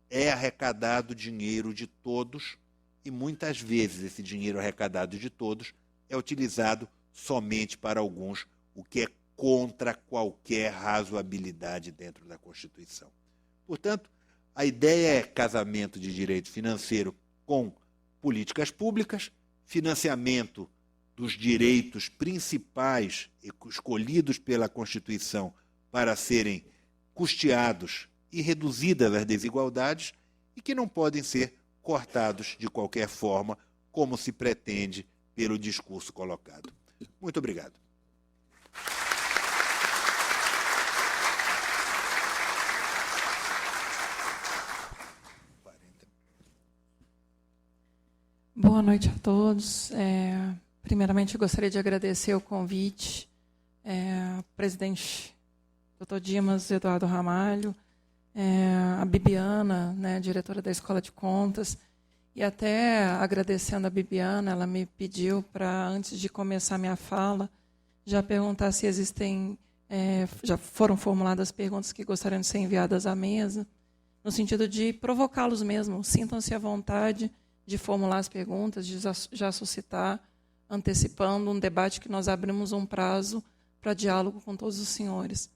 é arrecadado dinheiro de todos e muitas vezes esse dinheiro arrecadado de todos é utilizado somente para alguns, o que é contra qualquer razoabilidade dentro da Constituição. Portanto, a ideia é casamento de direito financeiro com políticas públicas, financiamento dos direitos principais escolhidos pela Constituição para serem custeados e reduzidas as desigualdades e que não podem ser cortados de qualquer forma, como se pretende pelo discurso colocado. Muito obrigado. Boa noite a todos. Primeiramente, eu gostaria de agradecer o convite ao presidente Dr. Dimas Eduardo Ramalho, a Bibiana, né, diretora da Escola de Contas, e até agradecendo a Bibiana, ela me pediu para, antes de começar minha fala, já perguntar se existem, já foram formuladas perguntas que gostariam de ser enviadas à mesa. no sentido de provocá-los mesmo. Sintam-se à vontade de formular as perguntas, de já suscitar, antecipando um debate que nós abrimos um prazo para diálogo com todos os senhores.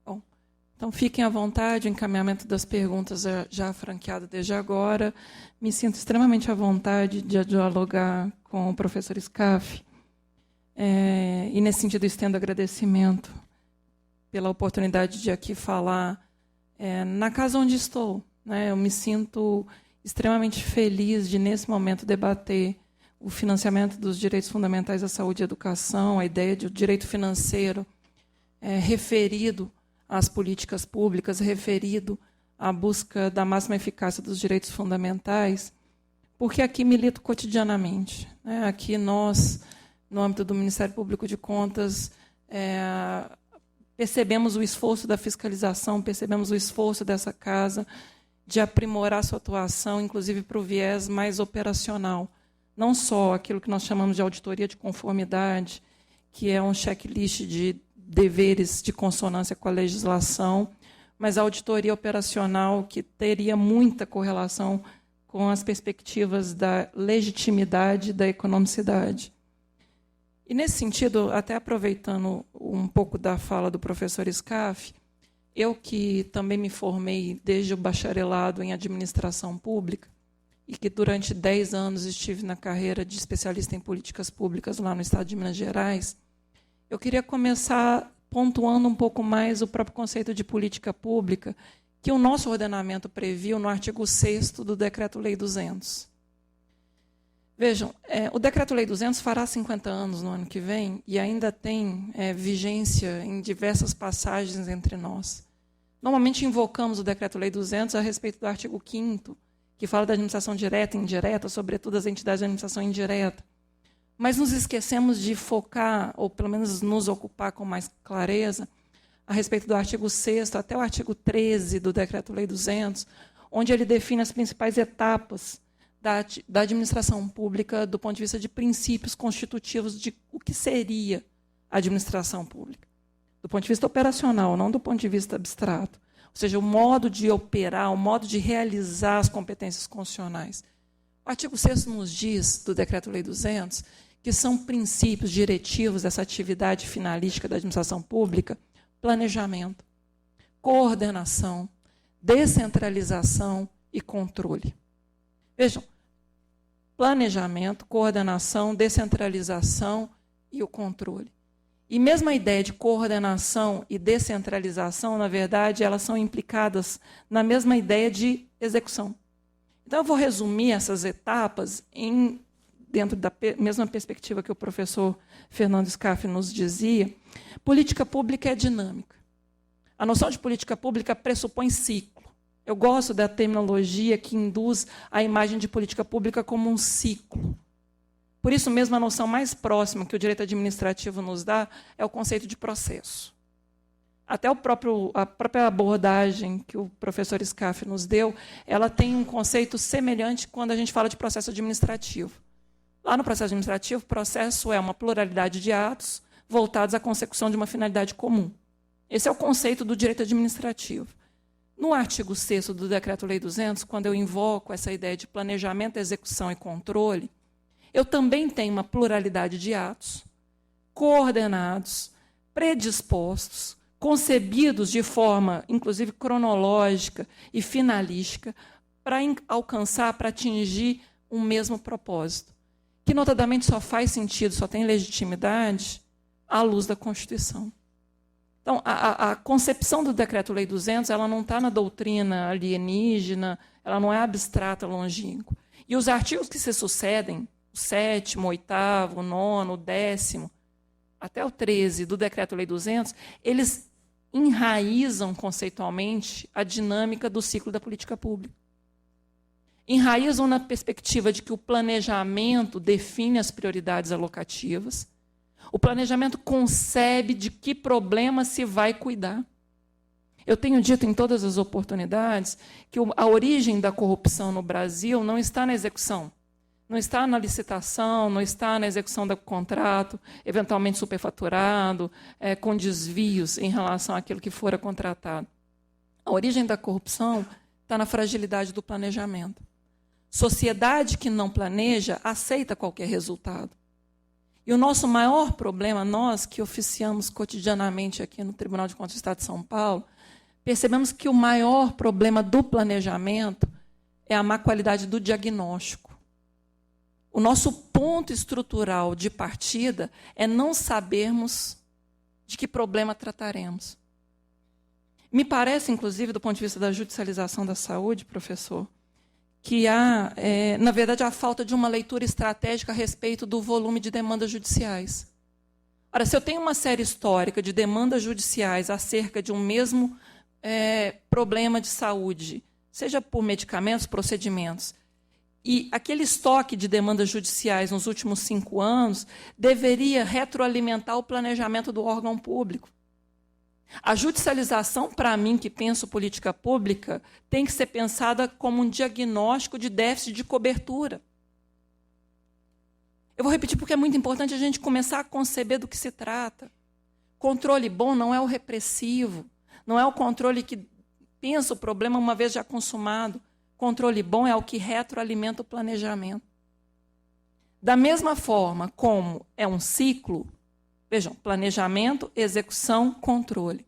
Bom, então fiquem à vontade, o encaminhamento das perguntas já franqueado desde agora. Me sinto extremamente à vontade de dialogar com o professor Scaff. E, nesse sentido, estendo agradecimento pela oportunidade de aqui falar na casa onde estou. Eu me sinto extremamente feliz de, nesse momento, debater o financiamento dos direitos fundamentais à saúde e à educação, a ideia de o direito financeiro referido às políticas públicas, referido à busca da máxima eficácia dos direitos fundamentais, porque aqui milito cotidianamente. Aqui nós, no âmbito do Ministério Público de Contas, percebemos o esforço da fiscalização, percebemos o esforço dessa casa de aprimorar sua atuação, inclusive para o viés mais operacional. Não só aquilo que nós chamamos de auditoria de conformidade, que é um checklist de deveres de consonância com a legislação, mas a auditoria operacional, que teria muita correlação com as perspectivas da legitimidade e da economicidade. E, nesse sentido, até aproveitando um pouco da fala do professor Scaff, eu que também me formei desde o bacharelado em administração pública e que durante 10 anos estive na carreira de especialista em políticas públicas lá no estado de Minas Gerais, eu queria começar pontuando um pouco mais o próprio conceito de política pública que o nosso ordenamento previu no artigo 6º do Decreto-Lei 200. Vejam, o Decreto-Lei 200 fará 50 anos no ano que vem e ainda tem vigência em diversas passagens entre nós. Normalmente invocamos o Decreto-Lei 200 a respeito do artigo 5º, que fala da administração direta e indireta, sobretudo as entidades de administração indireta. Mas nos esquecemos de focar, ou pelo menos nos ocupar com mais clareza, a respeito do artigo 6º até o artigo 13 do Decreto-Lei 200, onde ele define as principais etapas da administração pública do ponto de vista de princípios constitutivos de o que seria a administração pública. Do ponto de vista operacional, não do ponto de vista abstrato. Ou seja, o modo de operar, o modo de realizar as competências constitucionais. O artigo 6º nos diz, do Decreto-Lei 200, que são princípios diretivos dessa atividade finalística da administração pública: planejamento, coordenação, descentralização e controle. Vejam, planejamento, coordenação, descentralização e o controle. E mesmo a ideia de coordenação e descentralização, na verdade, elas são implicadas na mesma ideia de execução. Então, eu vou resumir essas etapas dentro da mesma perspectiva que o professor Fernando Scaff nos dizia. Política pública é dinâmica. A noção de política pública pressupõe ciclo. Eu gosto da terminologia que induz a imagem de política pública como um ciclo. Por isso mesmo, a noção mais próxima que o direito administrativo nos dá é o conceito de processo. Até a própria abordagem que o professor Scaff nos deu, ela tem um conceito semelhante quando a gente fala de processo administrativo. Lá no processo administrativo, processo é uma pluralidade de atos voltados à consecução de uma finalidade comum. Esse é o conceito do direito administrativo. No artigo 6º do Decreto-Lei 200, quando eu invoco essa ideia de planejamento, execução e controle, eu também tenho uma pluralidade de atos coordenados, predispostos, concebidos de forma, inclusive, cronológica e finalística, para alcançar, para atingir um mesmo propósito, que, notadamente, só faz sentido, só tem legitimidade à luz da Constituição. Então, a concepção do Decreto-Lei 200 ela não está na doutrina alienígena, ela não é abstrata, longínqua. E os artigos que se sucedem, o 7º, o 8º, o 9º, o 10º, até o 13 do Decreto-Lei 200, eles enraizam conceitualmente a dinâmica do ciclo da política pública. Enraizam na perspectiva de que o planejamento define as prioridades alocativas. O planejamento concebe de que problema se vai cuidar. Eu tenho dito em todas as oportunidades que a origem da corrupção no Brasil não está na execução, não está na licitação, não está na execução do contrato, eventualmente superfaturado, com desvios em relação àquilo que fora contratado. A origem da corrupção está na fragilidade do planejamento. Sociedade que não planeja aceita qualquer resultado. E o nosso maior problema, nós que oficiamos cotidianamente aqui no Tribunal de Contas do Estado de São Paulo, percebemos que o maior problema do planejamento é a má qualidade do diagnóstico. O nosso ponto estrutural de partida é não sabermos de que problema trataremos. Me parece, inclusive, do ponto de vista da judicialização da saúde, professor, que há, na verdade, a falta de uma leitura estratégica a respeito do volume de demandas judiciais. Ora, se eu tenho uma série histórica de demandas judiciais acerca de um mesmo problema de saúde, seja por medicamentos, procedimentos, e aquele estoque de demandas judiciais nos últimos 5 anos deveria retroalimentar o planejamento do órgão público. A judicialização, para mim, que penso política pública, tem que ser pensada como um diagnóstico de déficit de cobertura. Eu vou repetir porque é muito importante a gente começar a conceber do que se trata. Controle bom não é o repressivo, não é o controle que pensa o problema uma vez já consumado. Controle bom é o que retroalimenta o planejamento. Da mesma forma como é um ciclo, vejam, planejamento, execução, controle.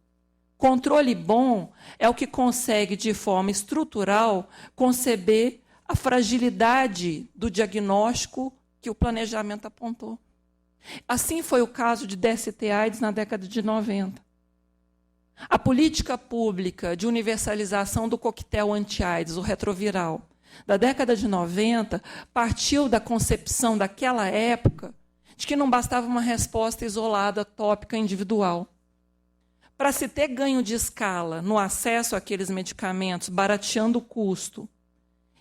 Controle bom é o que consegue, de forma estrutural, conceber a fragilidade do diagnóstico que o planejamento apontou. Assim foi o caso de DST-AIDS na década de 90. A política pública de universalização do coquetel anti-AIDS, o retroviral, da década de 90, partiu da concepção daquela época de que não bastava uma resposta isolada, tópica, individual. Para se ter ganho de escala no acesso àqueles medicamentos, barateando o custo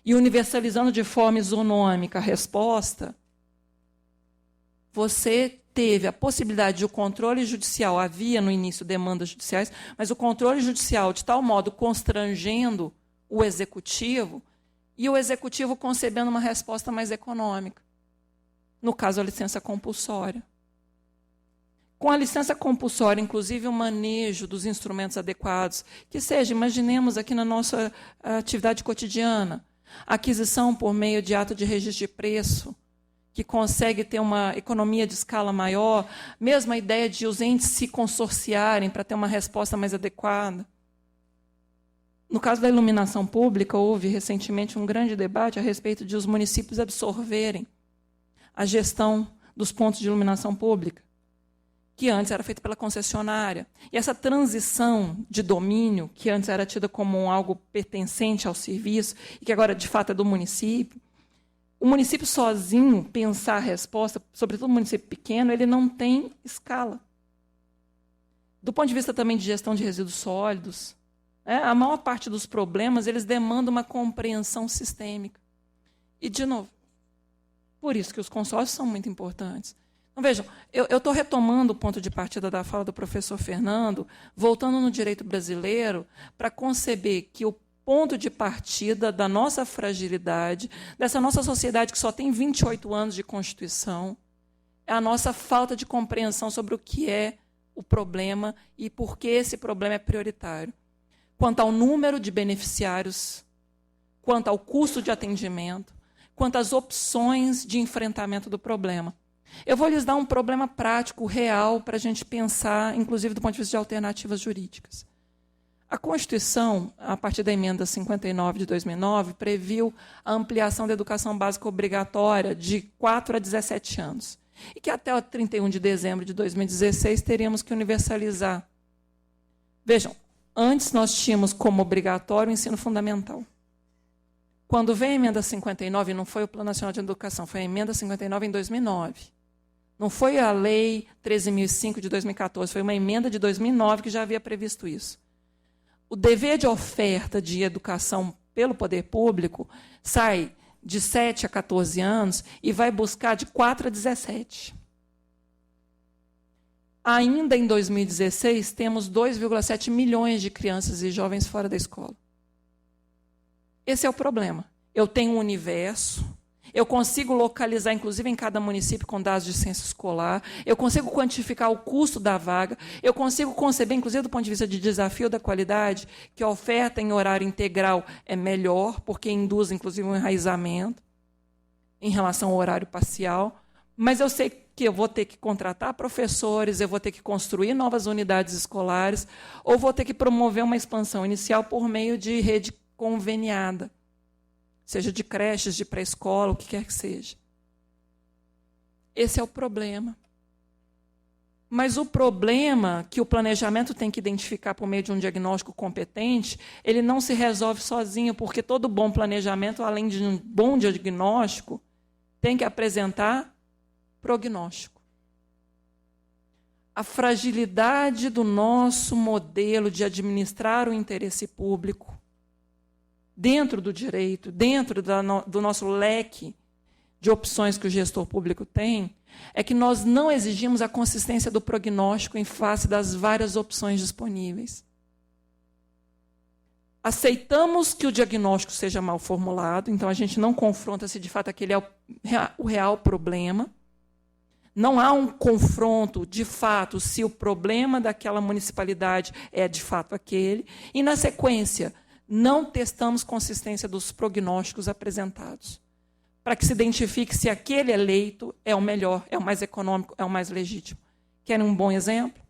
e universalizando de forma isonômica a resposta, você teve a possibilidade de o controle judicial, havia no início demandas judiciais, mas o controle judicial de tal modo constrangendo o executivo e o executivo concebendo uma resposta mais econômica. No caso, a licença compulsória. Com a licença compulsória, inclusive o manejo dos instrumentos adequados, que seja, imaginemos aqui na nossa atividade cotidiana, aquisição por meio de ato de registro de preço, que consegue ter uma economia de escala maior, mesmo a ideia de os entes se consorciarem para ter uma resposta mais adequada. No caso da iluminação pública, houve recentemente um grande debate a respeito de os municípios absorverem a gestão dos pontos de iluminação pública, que antes era feita pela concessionária. E essa transição de domínio, que antes era tida como algo pertencente ao serviço, e que agora, de fato, é do município, o município sozinho pensar a resposta, sobretudo um município pequeno, ele não tem escala. Do ponto de vista também de gestão de resíduos sólidos, a maior parte dos problemas eles demandam uma compreensão sistêmica. E, de novo, por isso que os consórcios são muito importantes. Então, vejam, eu estou retomando o ponto de partida da fala do professor Fernando, voltando no direito brasileiro, para conceber que o ponto de partida da nossa fragilidade, dessa nossa sociedade que só tem 28 anos de Constituição, é a nossa falta de compreensão sobre o que é o problema e por que esse problema é prioritário. Quanto ao número de beneficiários, quanto ao custo de atendimento, quanto às opções de enfrentamento do problema. Eu vou lhes dar um problema prático, real, para a gente pensar, inclusive do ponto de vista de alternativas jurídicas. A Constituição, a partir da emenda 59 de 2009, previu a ampliação da educação básica obrigatória de 4 a 17 anos. E que até o 31 de dezembro de 2016 teríamos que universalizar. Vejam, antes nós tínhamos como obrigatório o ensino fundamental. Quando veio a emenda 59, não foi o Plano Nacional de Educação, foi a emenda 59 em 2009. Não foi a Lei 13.005 de 2014, foi uma emenda de 2009 que já havia previsto isso. O dever de oferta de educação pelo poder público sai de 7 a 14 anos e vai buscar de 4 a 17. Ainda em 2016, temos 2,7 milhões de crianças e jovens fora da escola. Esse é o problema. Eu tenho um universo Eu consigo localizar, inclusive, em cada município com dados de censo escolar. Eu consigo quantificar o custo da vaga. Eu consigo conceber, inclusive, do ponto de vista de desafio da qualidade, que a oferta em horário integral é melhor, porque induz, inclusive, um enraizamento em relação ao horário parcial. Mas eu sei que eu vou ter que contratar professores, eu vou ter que construir novas unidades escolares, ou vou ter que promover uma expansão inicial por meio de rede conveniada, seja de creches, de pré-escola, o que quer que seja. Esse é o problema. Mas o problema que o planejamento tem que identificar por meio de um diagnóstico competente, ele não se resolve sozinho, porque todo bom planejamento, além de um bom diagnóstico, tem que apresentar prognóstico. A fragilidade do nosso modelo de administrar o interesse público dentro do direito, dentro do nosso leque de opções que o gestor público tem, é que nós não exigimos a consistência do prognóstico em face das várias opções disponíveis. Aceitamos que o diagnóstico seja mal formulado, então a gente não confronta se de fato aquele é o real problema. Não há um confronto, de fato, se o problema daquela municipalidade é, de fato, aquele. E, na sequência, não testamos consistência dos prognósticos apresentados, para que se identifique se aquele eleito é o melhor, é o mais econômico, é o mais legítimo. Querem um bom exemplo?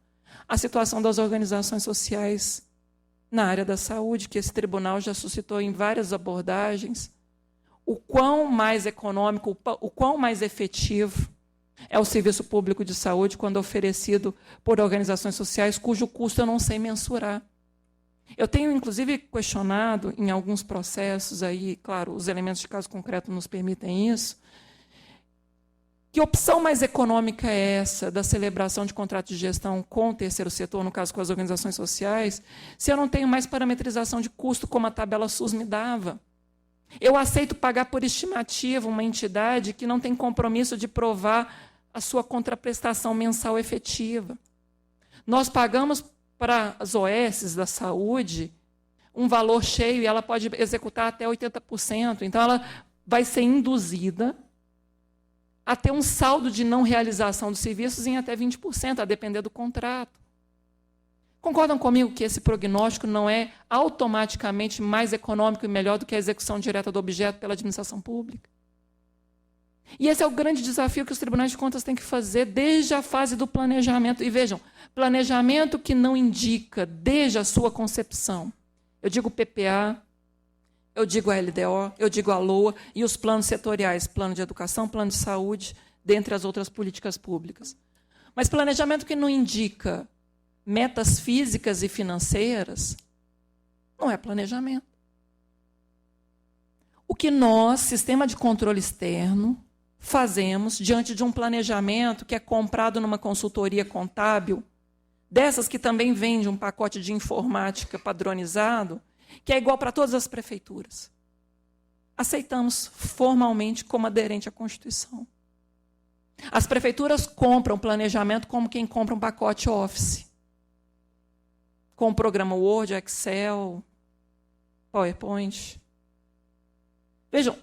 A situação das organizações sociais na área da saúde, que esse tribunal já suscitou em várias abordagens, o quão mais econômico, o quão mais efetivo é o serviço público de saúde quando oferecido por organizações sociais cujo custo eu não sei mensurar. Eu tenho, inclusive, questionado em alguns processos, aí, claro, os elementos de caso concreto nos permitem isso, que opção mais econômica é essa da celebração de contrato de gestão com o terceiro setor, no caso com as organizações sociais, se eu não tenho mais parametrização de custo como a tabela SUS me dava? Eu aceito pagar por estimativa uma entidade que não tem compromisso de provar a sua contraprestação mensal efetiva. Nós pagamos para as OS da saúde um valor cheio e ela pode executar até 80%. Então, ela vai ser induzida a ter um saldo de não realização dos serviços em até 20%, a depender do contrato. Concordam comigo que esse prognóstico não é automaticamente mais econômico e melhor do que a execução direta do objeto pela administração pública? E esse é o grande desafio que os tribunais de contas têm que fazer desde a fase do planejamento. E vejam, planejamento que não indica desde a sua concepção. Eu digo PPA, eu digo a LDO, eu digo a LOA e os planos setoriais, plano de educação, plano de saúde, dentre as outras políticas públicas. Mas planejamento que não indica metas físicas e financeiras não é planejamento. O que nós, sistema de controle externo, fazemos diante de um planejamento que é comprado numa consultoria contábil, dessas que também vende um pacote de informática padronizado, que é igual para todas as prefeituras. Aceitamos formalmente como aderente à Constituição. As prefeituras compram planejamento como quem compra um pacote Office, com o programa Word, Excel, PowerPoint. Vejam,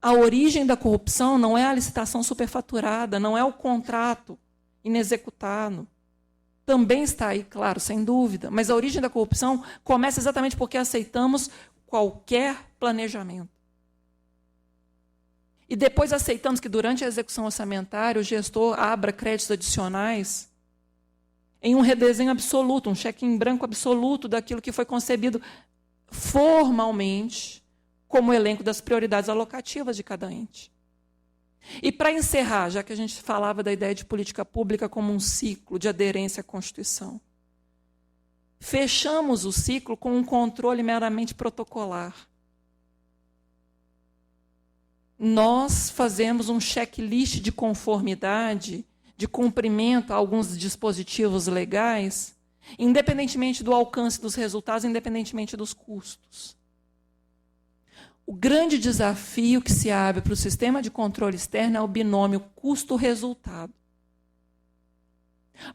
a origem da corrupção não é a licitação superfaturada, não é o contrato inexecutado. Também está aí, claro, sem dúvida, mas a origem da corrupção começa exatamente porque aceitamos qualquer planejamento. E depois aceitamos que, durante a execução orçamentária, o gestor abra créditos adicionais em um redesenho absoluto, um cheque em branco absoluto daquilo que foi concebido formalmente como elenco das prioridades alocativas de cada ente. E, para encerrar, já que a gente falava da ideia de política pública como um ciclo de aderência à Constituição, fechamos o ciclo com um controle meramente protocolar. Nós fazemos um checklist de conformidade, de cumprimento a alguns dispositivos legais, independentemente do alcance dos resultados, independentemente dos custos. O grande desafio que se abre para o sistema de controle externo é o binômio custo-resultado,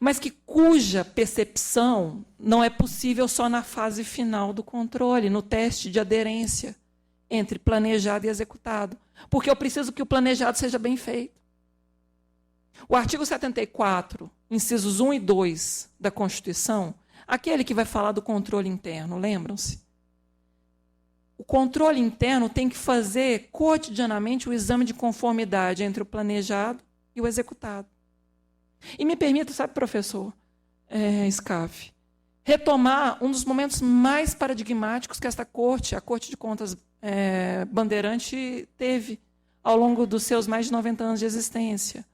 mas cuja percepção não é possível só na fase final do controle, no teste de aderência entre planejado e executado, porque eu preciso que o planejado seja bem feito. O artigo 74, incisos 1 e 2 da Constituição, aquele que vai falar do controle interno, lembram-se? O controle interno tem que fazer cotidianamente o exame de conformidade entre o planejado e o executado. E me permita, sabe, professor Scaff, retomar um dos momentos mais paradigmáticos que esta corte, a Corte de Contas Bandeirante, teve ao longo dos seus mais de 90 anos de existência.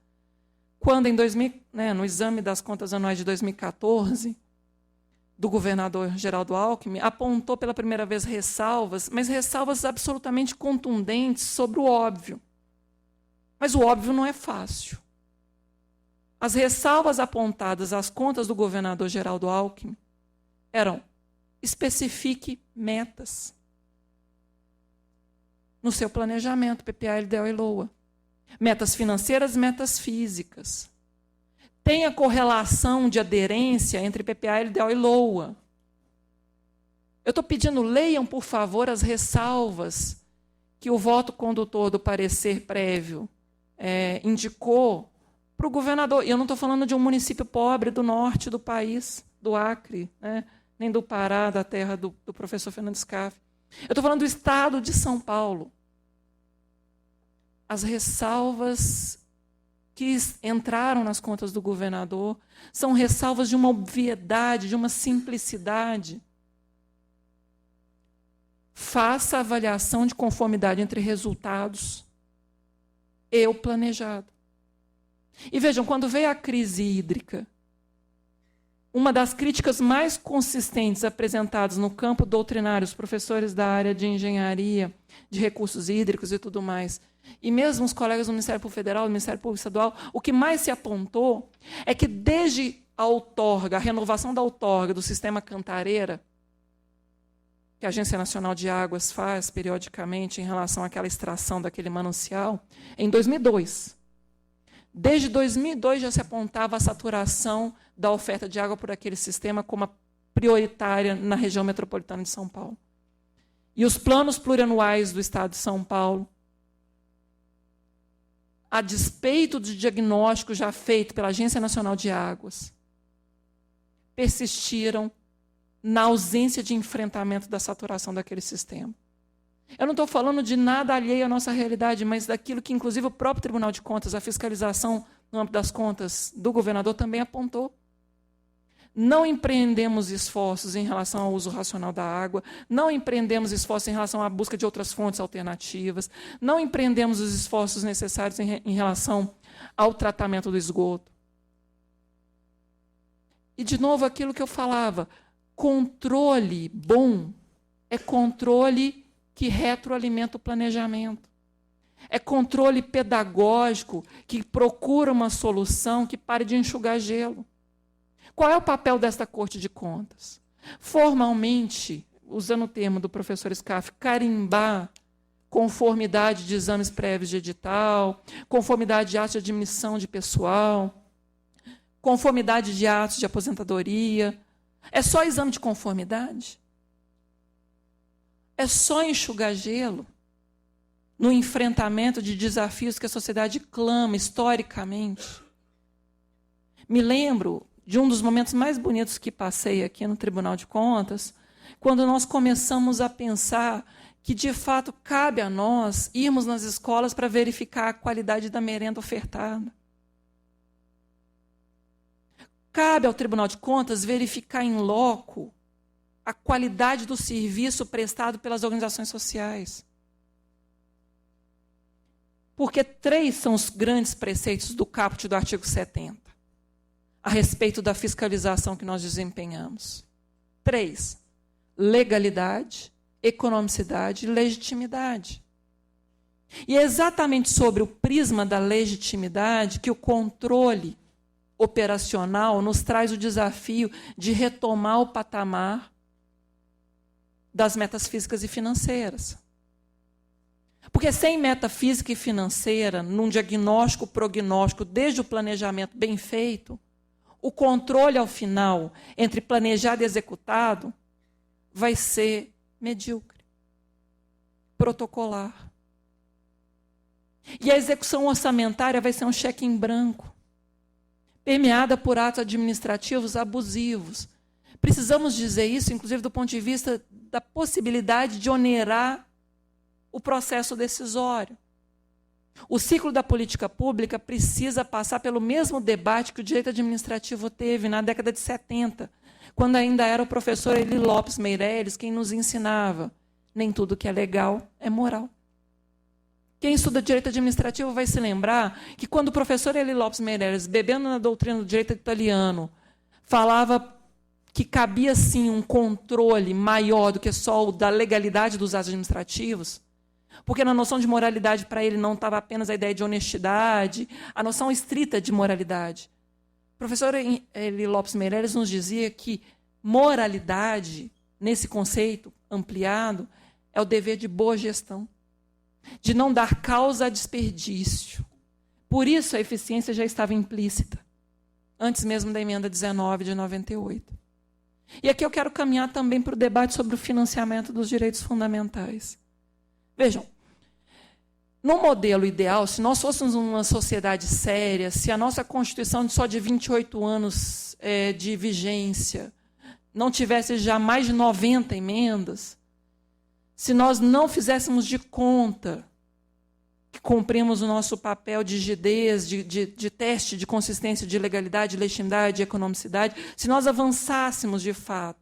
Quando, no exame das contas anuais de 2014, do governador Geraldo Alckmin, apontou pela primeira vez ressalvas, mas ressalvas absolutamente contundentes sobre o óbvio. Mas o óbvio não é fácil. As ressalvas apontadas às contas do governador Geraldo Alckmin eram: especifique metas no seu planejamento, PPA, LDO e LOA. Metas financeiras, metas físicas. Tenha correlação de aderência entre PPA, LDO e LOA. Eu estou pedindo, leiam, por favor, as ressalvas que o voto condutor do parecer prévio indicou para o governador. E eu não estou falando de um município pobre do norte do país, do Acre, nem do Pará, da terra do professor Fernando Scaff. Eu estou falando do estado de São Paulo. As ressalvas que entraram nas contas do governador são ressalvas de uma obviedade, de uma simplicidade. Faça a avaliação de conformidade entre resultados e o planejado. E vejam, quando veio a crise hídrica, uma das críticas mais consistentes apresentadas no campo doutrinário, os professores da área de engenharia, de recursos hídricos e tudo mais, e mesmo os colegas do Ministério Público Federal, do Ministério Público Estadual, o que mais se apontou é que desde a outorga, a renovação da outorga do sistema Cantareira, que a Agência Nacional de Águas faz periodicamente em relação àquela extração daquele manancial, em 2002. Desde 2002 já se apontava a saturação da oferta de água por aquele sistema como a prioritária na região metropolitana de São Paulo. E os planos plurianuais do Estado de São Paulo, a despeito do diagnóstico já feito pela Agência Nacional de Águas, persistiram na ausência de enfrentamento da saturação daquele sistema. Eu não estou falando de nada alheio à nossa realidade, mas daquilo que, inclusive, o próprio Tribunal de Contas, a fiscalização no âmbito das contas do governador também apontou. Não empreendemos esforços em relação ao uso racional da água, não empreendemos esforços em relação à busca de outras fontes alternativas, não empreendemos os esforços necessários em relação ao tratamento do esgoto. E, de novo, aquilo que eu falava, controle bom é controle que retroalimenta o planejamento. É controle pedagógico que procura uma solução que pare de enxugar gelo. Qual é o papel desta Corte de Contas? Formalmente, usando o termo do professor Scaff, carimbar conformidade de exames prévios de edital, conformidade de atos de admissão de pessoal, conformidade de atos de aposentadoria. É só exame de conformidade? É só enxugar gelo no enfrentamento de desafios que a sociedade clama historicamente? Me lembro de um dos momentos mais bonitos que passei aqui no Tribunal de Contas, quando nós começamos a pensar que, de fato, cabe a nós irmos nas escolas para verificar a qualidade da merenda ofertada. Cabe ao Tribunal de Contas verificar em loco a qualidade do serviço prestado pelas organizações sociais. Porque 3 são os grandes preceitos do caput do artigo 70. A respeito da fiscalização que nós desempenhamos. 3, legalidade, economicidade e legitimidade. E é exatamente sobre o prisma da legitimidade que o controle operacional nos traz o desafio de retomar o patamar das metas físicas e financeiras. Porque sem meta física e financeira, num diagnóstico, prognóstico, desde o planejamento bem feito, o controle ao final entre planejado e executado vai ser medíocre. protocolar. E a execução orçamentária vai ser um cheque em branco, permeada por atos administrativos abusivos. Precisamos dizer isso, inclusive, do ponto de vista da possibilidade de onerar o processo decisório. O ciclo da política pública precisa passar pelo mesmo debate que o direito administrativo teve na década de 70, quando ainda era o professor Eli Lopes Meireles quem nos ensinava: nem tudo que é legal é moral. Quem estuda direito administrativo vai se lembrar que quando o professor Eli Lopes Meireles, bebendo na doutrina do direito italiano, falava que cabia sim um controle maior do que só o da legalidade dos atos administrativos, porque na noção de moralidade para ele não estava apenas a ideia de honestidade, a noção estrita de moralidade. O professor Eli Lopes Meireles nos dizia que moralidade, nesse conceito ampliado, é o dever de boa gestão, de não dar causa a desperdício. Por isso a eficiência já estava implícita, antes mesmo da emenda 19 de 98. E aqui eu quero caminhar também para o debate sobre o financiamento dos direitos fundamentais. Vejam, no modelo ideal, se nós fôssemos uma sociedade séria, se a nossa Constituição só de 28 anos de vigência não tivesse já mais de 90 emendas, se nós não fizéssemos de conta que cumprimos o nosso papel de rigidez, de teste de consistência, de legalidade, de legitimidade, de economicidade, se nós avançássemos, de fato,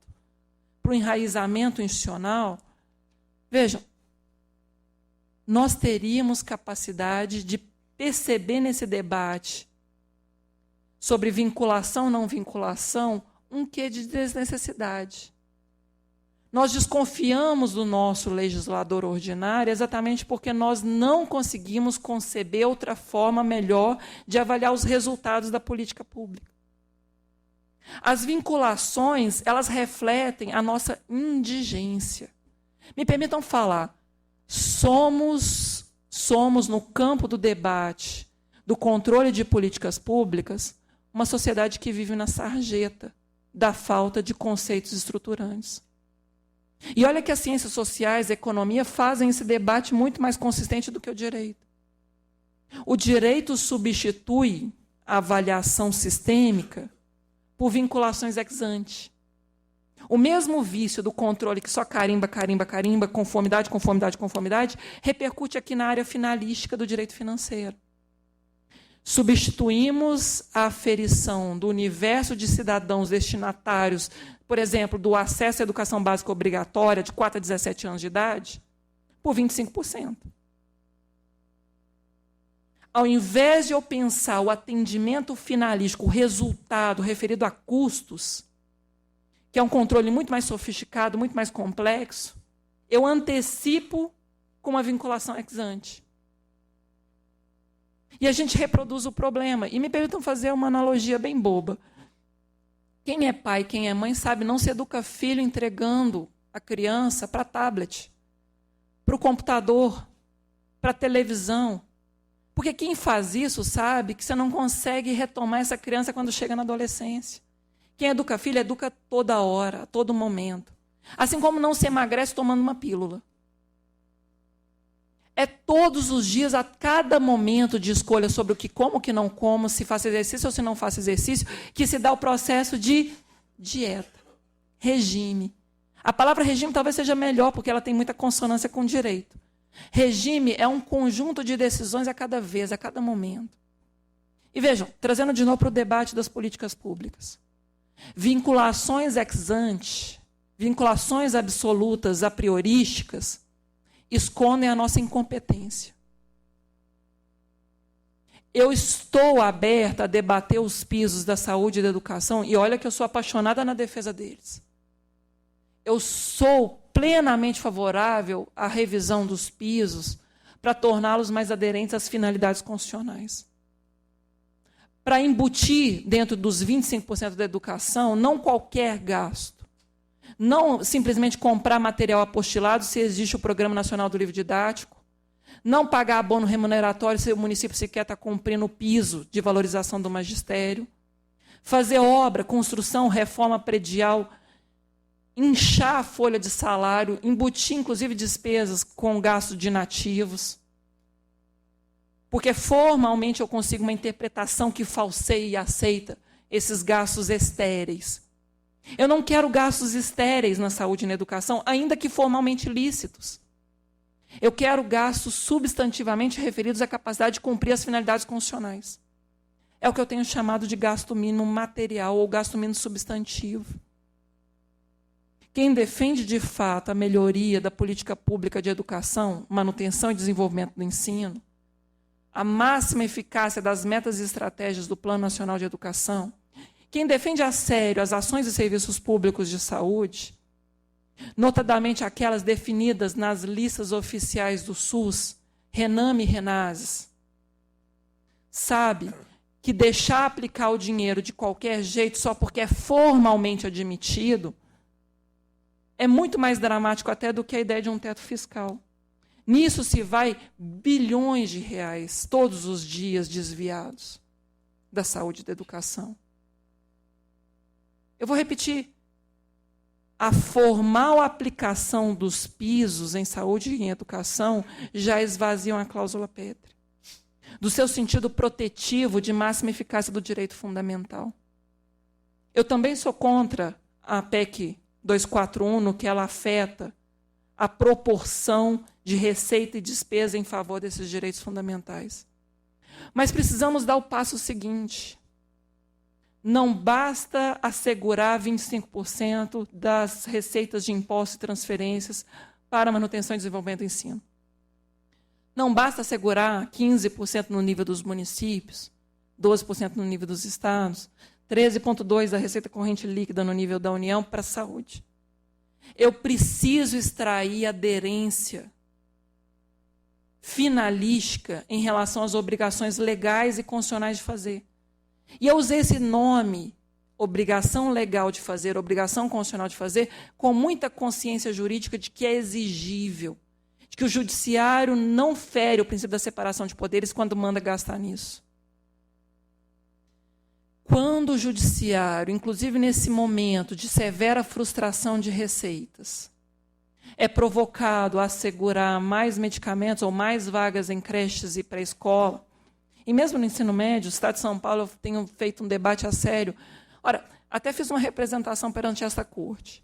para o enraizamento institucional, vejam, nós teríamos capacidade de perceber nesse debate sobre vinculação ou não vinculação um quê de desnecessidade. Nós desconfiamos do nosso legislador ordinário exatamente porque nós não conseguimos conceber outra forma melhor de avaliar os resultados da política pública. As vinculações, elas refletem a nossa indigência. Me permitam falar, somos no campo do debate, do controle de políticas públicas, uma sociedade que vive na sarjeta da falta de conceitos estruturantes. E olha que as ciências sociais, a economia, fazem esse debate muito mais consistente do que o direito. O direito substitui a avaliação sistêmica por vinculações ex ante. O mesmo vício do controle que só carimba, conformidade, repercute aqui na área finalística do direito financeiro. Substituímos a aferição do universo de cidadãos destinatários, por exemplo, do acesso à educação básica obrigatória de 4 a 17 anos de idade, por 25%. Ao invés de eu pensar o atendimento finalístico, o resultado referido a custos, que é um controle muito mais sofisticado, muito mais complexo, eu antecipo com uma vinculação ex ante. E a gente reproduz o problema. E me permitam fazer uma analogia bem boba. Quem é pai, quem é mãe, sabe, não se educa filho entregando a criança para tablet, para o computador, para a televisão. Porque quem faz isso sabe que você não consegue retomar essa criança quando chega na adolescência. Quem educa filho, educa toda hora, a todo momento. Assim como não se emagrece tomando uma pílula. É todos os dias, a cada momento de escolha sobre o que como, o que não como, se faço exercício ou se não faço exercício, que se dá o processo de dieta, regime. A palavra regime talvez seja melhor, porque ela tem muita consonância com o direito. Regime é um conjunto de decisões a cada vez, a cada momento. E vejam, trazendo de novo para o debate das políticas públicas. Vinculações ex ante, vinculações absolutas, a priorísticas, escondem a nossa incompetência. Eu estou aberta a debater os pisos da saúde e da educação, e olha que eu sou apaixonada na defesa deles. Eu sou plenamente favorável à revisão dos pisos para torná-los mais aderentes às finalidades constitucionais. Para embutir dentro dos 25% da educação, não qualquer gasto. Não simplesmente comprar material apostilado se existe o Programa Nacional do Livro Didático. Não pagar abono remuneratório se o município sequer está cumprindo o piso de valorização do magistério. Fazer obra, construção, reforma predial inchar a folha de salário, embutir, inclusive, despesas com gasto de inativos, porque formalmente eu consigo uma interpretação que falseia e aceita esses gastos estéreis. Eu não quero gastos estéreis na saúde e na educação, ainda que formalmente lícitos. Eu quero gastos substantivamente referidos à capacidade de cumprir as finalidades constitucionais. É o que eu tenho chamado de gasto mínimo material ou gasto mínimo substantivo. Quem defende de fato a melhoria da política pública de educação, manutenção e desenvolvimento do ensino, a máxima eficácia das metas e estratégias do Plano Nacional de Educação, quem defende a sério as ações e serviços públicos de saúde, notadamente aquelas definidas nas listas oficiais do SUS, Rename e Renases, sabe que deixar aplicar o dinheiro de qualquer jeito só porque é formalmente admitido é muito mais dramático até do que a ideia de um teto fiscal. Nisso se vai bilhões de reais todos os dias desviados da saúde e da educação. Eu vou repetir. A formal aplicação dos pisos em saúde e em educação já esvaziam a cláusula pétrea, do seu sentido protetivo de máxima eficácia do direito fundamental. Eu também sou contra a PEC 241, no que ela afeta a proporção de receita e despesa em favor desses direitos fundamentais. Mas precisamos dar o passo seguinte. Não basta assegurar 25% das receitas de impostos e transferências para a manutenção e desenvolvimento do ensino. Não basta assegurar 15% no nível dos municípios, 12% no nível dos estados, 13,2% da receita corrente líquida no nível da União para a saúde. Eu preciso extrair aderência finalística em relação às obrigações legais e constitucionais de fazer. E eu usei esse nome, obrigação legal de fazer, obrigação constitucional de fazer, com muita consciência jurídica de que é exigível, de que o judiciário não fere o princípio da separação de poderes quando manda gastar nisso. Quando o judiciário, inclusive nesse momento de severa frustração de receitas, é provocado a assegurar mais medicamentos ou mais vagas em creches e pré-escola, e mesmo no ensino médio, o Estado de São Paulo, eu tenho feito um debate a sério. Ora, até fiz uma representação perante esta corte.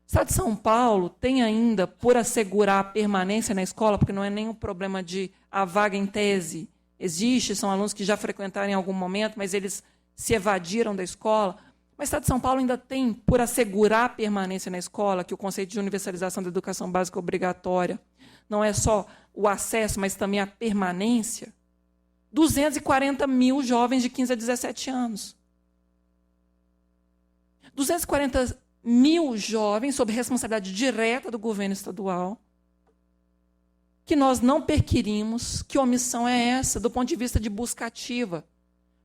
O Estado de São Paulo tem ainda, por assegurar a permanência na escola, porque não é nenhum problema de a vaga em tese existe, são alunos que já frequentaram em algum momento, mas eles se evadiram da escola. Mas o Estado de São Paulo ainda tem, por assegurar a permanência na escola, que o conceito de universalização da educação básica obrigatória não é só o acesso, mas também a permanência, 240 mil jovens de 15 a 17 anos. 240 mil jovens sob responsabilidade direta do governo estadual, que nós não perquirimos. Que omissão é essa, do ponto de vista de busca ativa?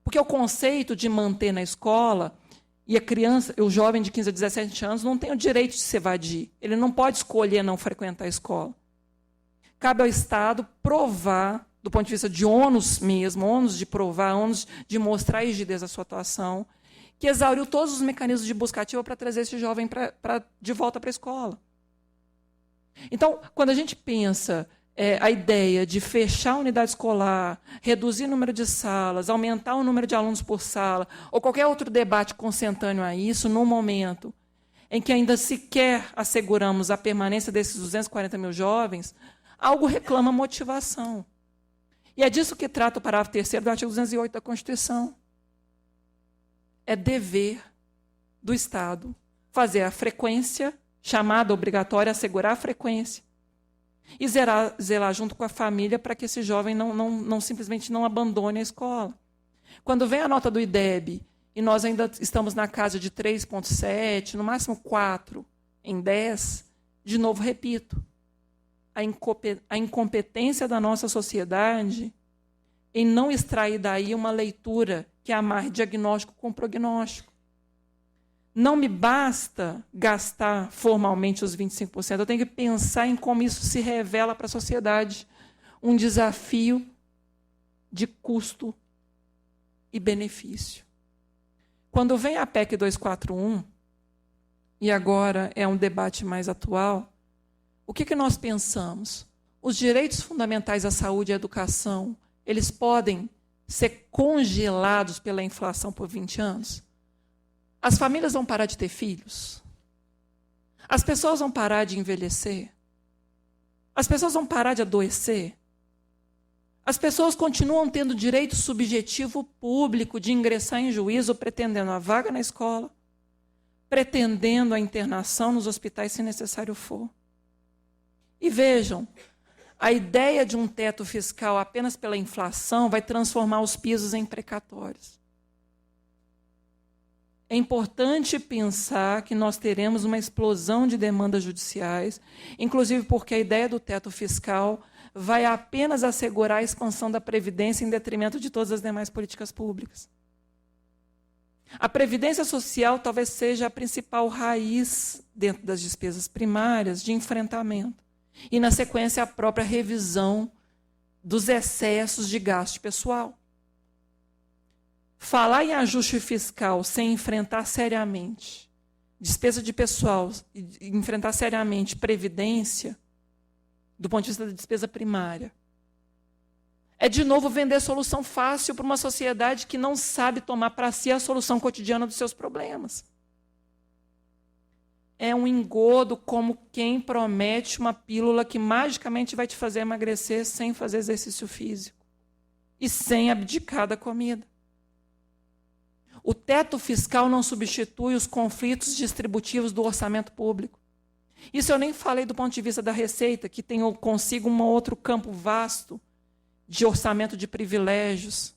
Porque o conceito de manter na escola, e a criança, o jovem de 15 a 17 anos, não tem o direito de se evadir. Ele não pode escolher não frequentar a escola. Cabe ao Estado provar, do ponto de vista de ônus mesmo, ônus de provar, ônus de mostrar a rigidez da sua atuação, que exauriu todos os mecanismos de busca ativa para trazer esse jovem de volta para a escola. Então, quando a gente pensa a ideia de fechar a unidade escolar, reduzir o número de salas, aumentar o número de alunos por sala, ou qualquer outro debate consentâneo a isso, no momento em que ainda sequer asseguramos a permanência desses 240 mil jovens, algo reclama motivação. E é disso que trata o parágrafo 3º do artigo 208 da Constituição. É dever do Estado fazer a frequência, chamada obrigatória, assegurar a frequência, e zelar junto com a família para que esse jovem não simplesmente não abandone a escola. Quando vem a nota do IDEB, e nós ainda estamos na casa de 3,7, no máximo 4 em 10, de novo repito, a incompetência da nossa sociedade em não extrair daí uma leitura que amarre diagnóstico com prognóstico. Não me basta gastar formalmente os 25%, eu tenho que pensar em como isso se revela para a sociedade. Um desafio de custo e benefício. Quando vem a PEC 241, e agora é um debate mais atual, o que nós pensamos? Os direitos fundamentais à saúde e à educação, eles podem ser congelados pela inflação por 20 anos? As famílias vão parar de ter filhos? As pessoas vão parar de envelhecer? As pessoas vão parar de adoecer? As pessoas continuam tendo direito subjetivo público de ingressar em juízo pretendendo a vaga na escola, pretendendo a internação nos hospitais se necessário for. E vejam, a ideia de um teto fiscal apenas pela inflação vai transformar os pisos em precatórios. É importante pensar que nós teremos uma explosão de demandas judiciais, inclusive porque a ideia do teto fiscal vai apenas assegurar a expansão da Previdência em detrimento de todas as demais políticas públicas. A Previdência Social talvez seja a principal raiz dentro das despesas primárias de enfrentamento. E, na sequência, a própria revisão dos excessos de gasto pessoal. Falar em ajuste fiscal sem enfrentar seriamente despesa de pessoal e enfrentar seriamente previdência, do ponto de vista da despesa primária, é, de novo, vender solução fácil para uma sociedade que não sabe tomar para si a solução cotidiana dos seus problemas. É um engodo como quem promete uma pílula que magicamente vai te fazer emagrecer sem fazer exercício físico e sem abdicar da comida. O teto fiscal não substitui os conflitos distributivos do orçamento público. Isso eu nem falei do ponto de vista da Receita, que tem consigo um outro campo vasto de orçamento de privilégios.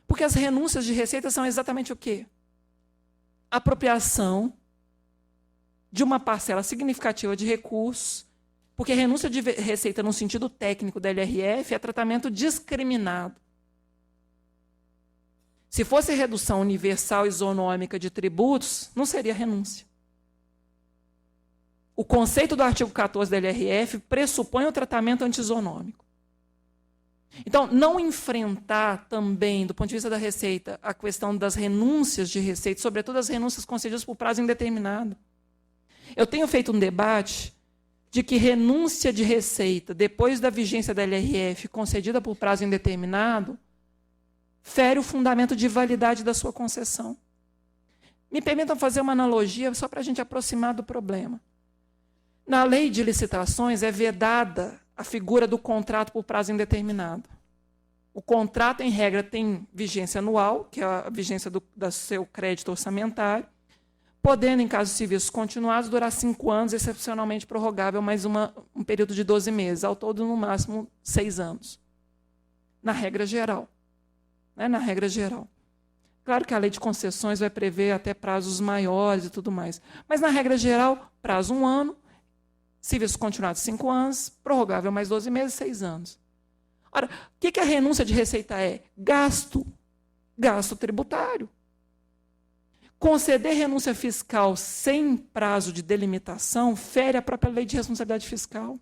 Porque as renúncias de receita são exatamente o quê? Apropriação de uma parcela significativa de recursos, porque renúncia de receita no sentido técnico da LRF é tratamento discriminado. Se fosse redução universal isonômica de tributos, não seria renúncia. O conceito do artigo 14 da LRF pressupõe o tratamento antisonômico. Então, não enfrentar também, do ponto de vista da Receita, a questão das renúncias de receita, sobretudo as renúncias concedidas por prazo indeterminado. Eu tenho feito um debate de que renúncia de receita, depois da vigência da LRF, concedida por prazo indeterminado, fere o fundamento de validade da sua concessão. Me permitam fazer uma analogia só para a gente aproximar do problema. Na lei de licitações é vedada a figura do contrato por prazo indeterminado. O contrato, em regra, tem vigência anual, que é a vigência do seu crédito orçamentário, podendo, em casos civis continuados, durar 5 anos, excepcionalmente prorrogável mais um período de 12 meses, ao todo, no máximo, 6 anos. Na regra geral. Na regra geral. Claro que a lei de concessões vai prever até prazos maiores e tudo mais. Mas, na regra geral, prazo 1 ano, civis continuados 5 anos, prorrogável mais 12 meses, 6 anos. Ora, o que a renúncia de receita é? Gasto tributário. Conceder renúncia fiscal sem prazo de delimitação fere a própria lei de responsabilidade fiscal.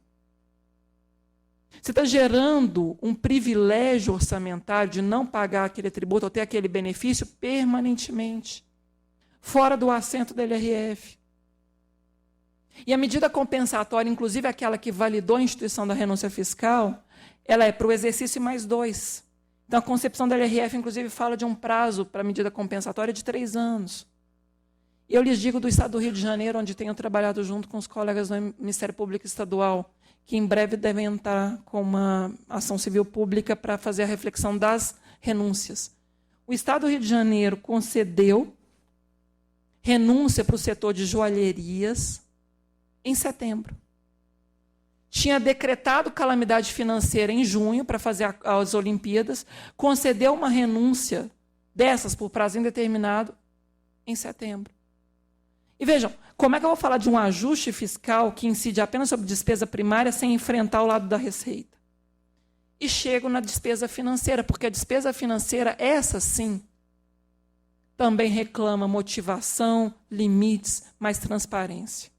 Você está gerando um privilégio orçamentário de não pagar aquele tributo ou ter aquele benefício permanentemente, fora do assento da LRF. E a medida compensatória, inclusive aquela que validou a instituição da renúncia fiscal, ela é para o exercício mais 2. Então, a concepção da LRF, inclusive, fala de um prazo para a medida compensatória de 3 anos. Eu lhes digo do Estado do Rio de Janeiro, onde tenho trabalhado junto com os colegas do Ministério Público Estadual, que em breve devem entrar com uma ação civil pública para fazer a reflexão das renúncias. O Estado do Rio de Janeiro concedeu renúncia para o setor de joalherias em setembro. Tinha decretado calamidade financeira em junho para fazer as Olimpíadas, concedeu uma renúncia dessas por prazo indeterminado em setembro. E vejam, como é que eu vou falar de um ajuste fiscal que incide apenas sobre despesa primária sem enfrentar o lado da receita? E chego na despesa financeira, porque a despesa financeira, essa sim, também reclama motivação, limites, mais transparência.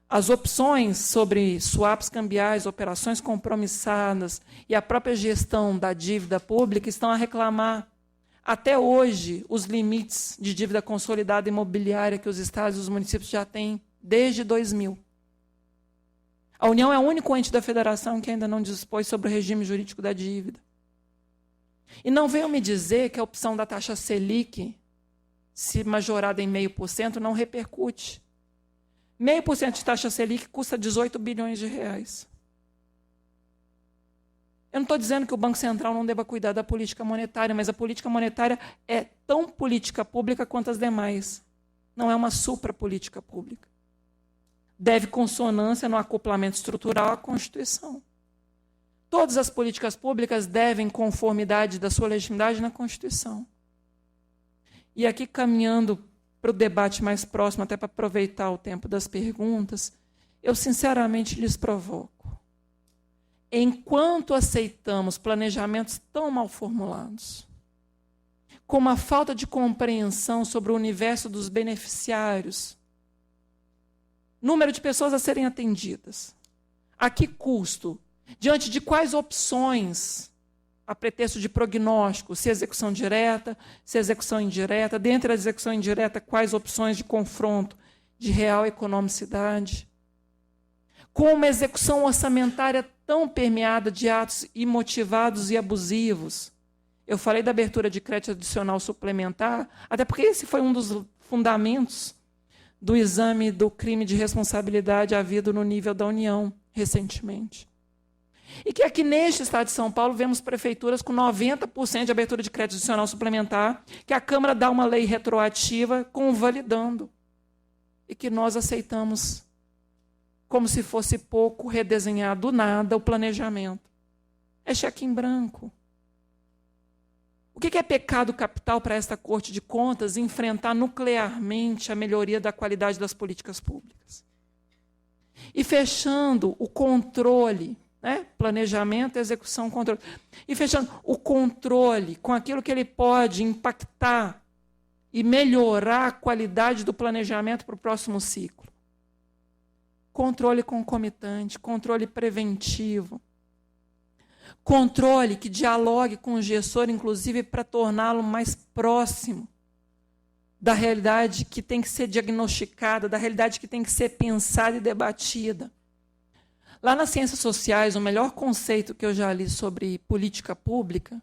As opções sobre swaps cambiais, operações compromissadas e a própria gestão da dívida pública estão a reclamar Até hoje, os limites de dívida consolidada imobiliária que os estados e os municípios já têm desde 2000. A União é o único ente da federação que ainda não dispôs sobre o regime jurídico da dívida. E não venham me dizer que a opção da taxa Selic, se majorada em 0,5%, não repercute. 0,5% de taxa Selic custa 18 bilhões de reais. Eu não estou dizendo que o Banco Central não deva cuidar da política monetária, mas a política monetária é tão política pública quanto as demais. Não é uma suprapolítica pública. Deve consonância no acoplamento estrutural à Constituição. Todas as políticas públicas devem conformidade da sua legitimidade na Constituição. E aqui, caminhando para o debate mais próximo, até para aproveitar o tempo das perguntas, eu sinceramente lhes provoco. Enquanto aceitamos planejamentos tão mal formulados, com uma falta de compreensão sobre o universo dos beneficiários, número de pessoas a serem atendidas, a que custo, diante de quais opções, a pretexto de prognóstico, se execução direta, se execução indireta, dentre a execução indireta, quais opções de confronto de real economicidade, com uma execução orçamentária tão permeada de atos imotivados e abusivos. Eu falei da abertura de crédito adicional suplementar, até porque esse foi um dos fundamentos do exame do crime de responsabilidade havido no nível da União, recentemente. E que aqui neste estado de São Paulo vemos prefeituras com 90% de abertura de crédito adicional suplementar, que a Câmara dá uma lei retroativa convalidando. E que nós aceitamos como se fosse pouco redesenhar do nada o planejamento. É cheque em branco. O que é pecado capital para esta Corte de Contas enfrentar nuclearmente a melhoria da qualidade das políticas públicas? E fechando o controle, né? Planejamento, execução, controle. E fechando o controle com aquilo que ele pode impactar e melhorar a qualidade do planejamento para o próximo ciclo. Controle concomitante, controle preventivo. Controle que dialogue com o gestor, inclusive, para torná-lo mais próximo da realidade que tem que ser diagnosticada, da realidade que tem que ser pensada e debatida. Lá nas ciências sociais, o melhor conceito que eu já li sobre política pública,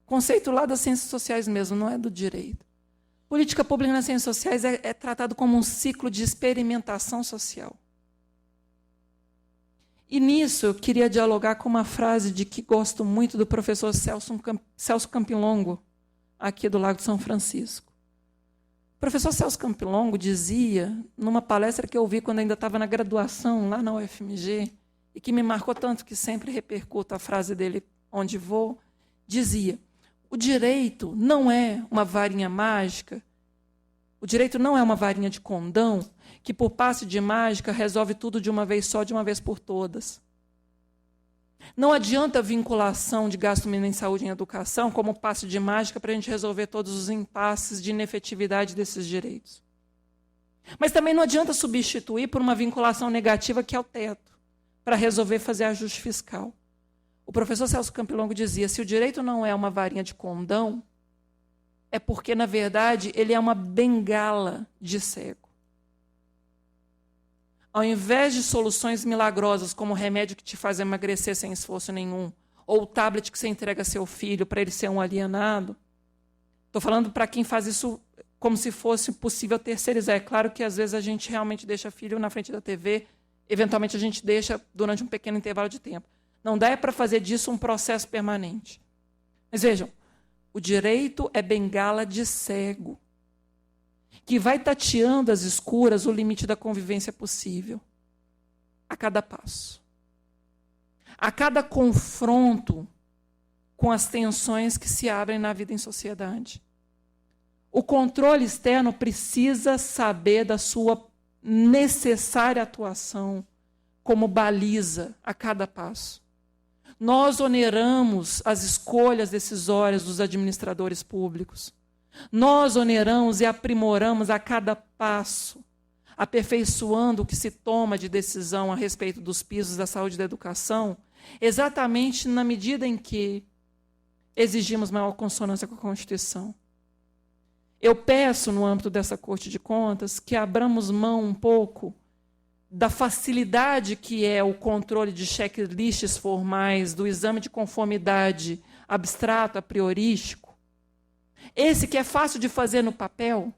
conceito lá das ciências sociais mesmo, não é do direito. Política pública nas ciências sociais é tratado como um ciclo de experimentação social. E nisso eu queria dialogar com uma frase de que gosto muito do professor Celso Campilongo, aqui do Lago de São Francisco. O professor Celso Campilongo dizia, numa palestra que eu ouvi quando ainda estava na graduação, lá na UFMG, e que me marcou tanto que sempre repercuto a frase dele onde vou, dizia: o direito não é uma varinha mágica, o direito não é uma varinha de condão que, por passe de mágica, resolve tudo de uma vez só, de uma vez por todas. Não adianta vinculação de gasto mínimo em saúde e em educação como passe de mágica para a gente resolver todos os impasses de inefetividade desses direitos. Mas também não adianta substituir por uma vinculação negativa que é o teto, para resolver fazer ajuste fiscal. O professor Celso Campilongo dizia, se o direito não é uma varinha de condão, é porque, na verdade, ele é uma bengala de cego. Ao invés de soluções milagrosas, como o remédio que te faz emagrecer sem esforço nenhum, ou o tablet que você entrega a seu filho para ele ser um alienado, estou falando para quem faz isso como se fosse possível terceirizar. É claro que, às vezes, a gente realmente deixa filho na frente da TV, eventualmente a gente deixa durante um pequeno intervalo de tempo. Não dá para fazer disso um processo permanente. Mas vejam, o direito é bengala de cego, que vai tateando às escuras o limite da convivência possível, a cada passo. A cada confronto com as tensões que se abrem na vida em sociedade. O controle externo precisa saber da sua necessária atuação como baliza a cada passo. Nós oneramos as escolhas decisórias dos administradores públicos. Nós oneramos e aprimoramos a cada passo, aperfeiçoando o que se toma de decisão a respeito dos pisos da saúde e da educação, exatamente na medida em que, exigimos maior consonância com a Constituição. Eu peço, no âmbito dessa Corte de Contas, que abramos mão um pouco da facilidade que é o controle de checklists formais, do exame de conformidade abstrato, a priorístico, esse que é fácil de fazer no papel,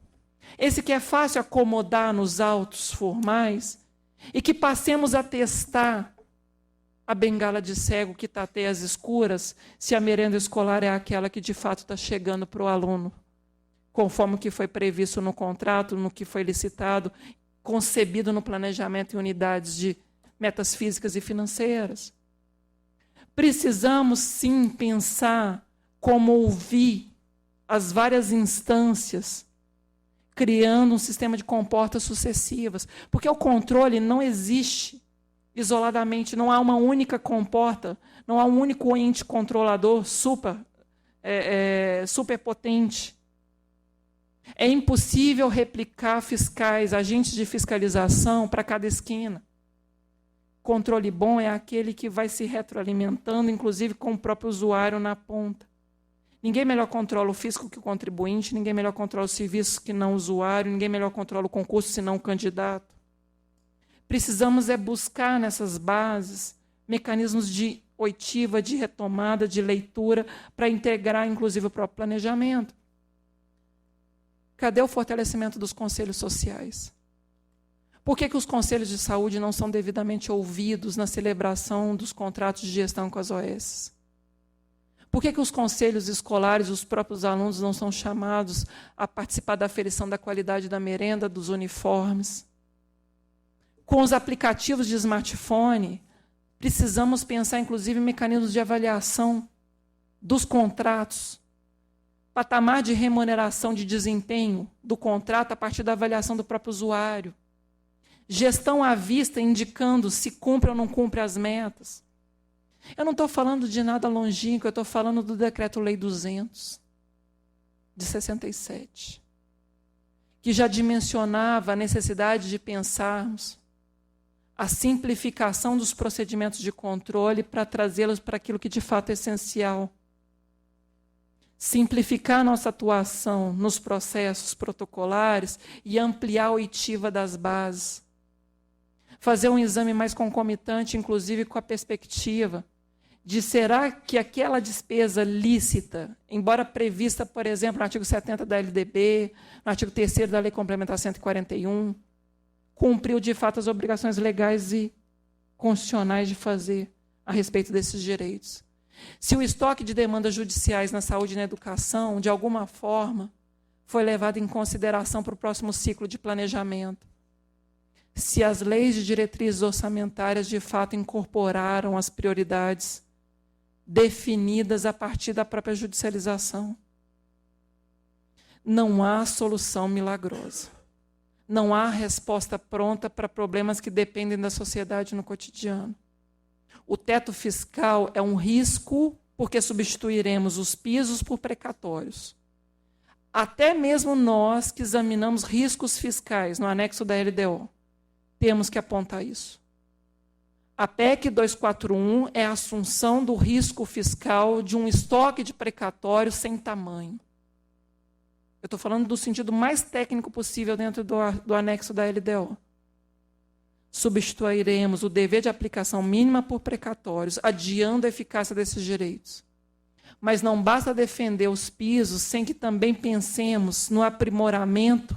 esse que é fácil acomodar nos autos formais, e que passemos a testar a bengala de cego que tateia as escuras, se a merenda escolar é aquela que de fato está chegando para o aluno, conforme o que foi previsto no contrato, no que foi licitado, concebido no planejamento em unidades de metas físicas e financeiras. Precisamos, sim, pensar como ouvir as várias instâncias, criando um sistema de comportas sucessivas, porque o controle não existe isoladamente, não há uma única comporta, não há um único ente controlador superpotente. É impossível replicar fiscais, agentes de fiscalização para cada esquina. Controle bom é aquele que vai se retroalimentando, inclusive com o próprio usuário na ponta. Ninguém melhor controla o fisco que o contribuinte, ninguém melhor controla os serviços que não o usuário, ninguém melhor controla o concurso senão o candidato. Precisamos buscar nessas bases mecanismos de oitiva, de retomada, de leitura, para integrar, inclusive, o próprio planejamento. Cadê o fortalecimento dos conselhos sociais? Por que os conselhos de saúde não são devidamente ouvidos na celebração dos contratos de gestão com as OS? Por que os conselhos escolares, os próprios alunos, não são chamados a participar da aferição da qualidade da merenda, dos uniformes? Com os aplicativos de smartphone, precisamos pensar, inclusive, em mecanismos de avaliação dos contratos, patamar de remuneração de desempenho do contrato a partir da avaliação do próprio usuário, gestão à vista indicando se cumpre ou não cumpre as metas. Eu não estou falando de nada longínquo, eu estou falando do Decreto-Lei 200, de 67, que já dimensionava a necessidade de pensarmos a simplificação dos procedimentos de controle para trazê-los para aquilo que de fato é essencial. Simplificar nossa atuação nos processos protocolares e ampliar a oitiva das bases. Fazer um exame mais concomitante, inclusive com a perspectiva de será que aquela despesa lícita, embora prevista, por exemplo, no artigo 70 da LDB, no artigo 3º da Lei Complementar 141, cumpriu de fato as obrigações legais e constitucionais de fazer a respeito desses direitos. Se o estoque de demandas judiciais na saúde e na educação, de alguma forma, foi levado em consideração para o próximo ciclo de planejamento. Se as leis de diretrizes orçamentárias, de fato, incorporaram as prioridades definidas a partir da própria judicialização. Não há solução milagrosa. Não há resposta pronta para problemas que dependem da sociedade no cotidiano. O teto fiscal é um risco porque substituiremos os pisos por precatórios. Até mesmo nós que examinamos riscos fiscais no anexo da LDO, temos que apontar isso. A PEC 241 é a assunção do risco fiscal de um estoque de precatórios sem tamanho. Eu estou falando do sentido mais técnico possível dentro do anexo da LDO. Substituiremos o dever de aplicação mínima por precatórios, adiando a eficácia desses direitos. Mas não basta defender os pisos sem que também pensemos no aprimoramento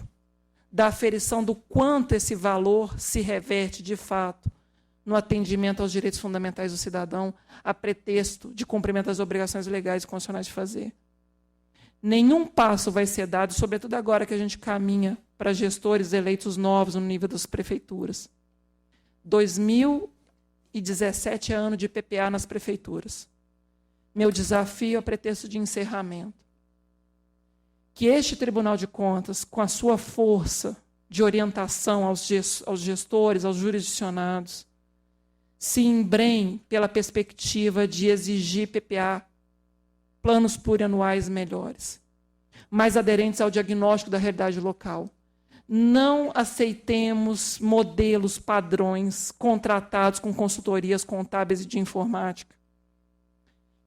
da aferição do quanto esse valor se reverte, de fato, no atendimento aos direitos fundamentais do cidadão, a pretexto de cumprimento das obrigações legais e constitucionais de fazer. Nenhum passo vai ser dado, sobretudo agora que a gente caminha para gestores eleitos novos no nível das prefeituras. 2017 é ano de PPA nas prefeituras. Meu desafio a pretexto de encerramento. Que este Tribunal de Contas, com a sua força de orientação aos gestores, aos jurisdicionados, se embrenhe pela perspectiva de exigir PPA, planos plurianuais melhores, mais aderentes ao diagnóstico da realidade local. Não aceitemos modelos, padrões contratados com consultorias contábeis e de informática,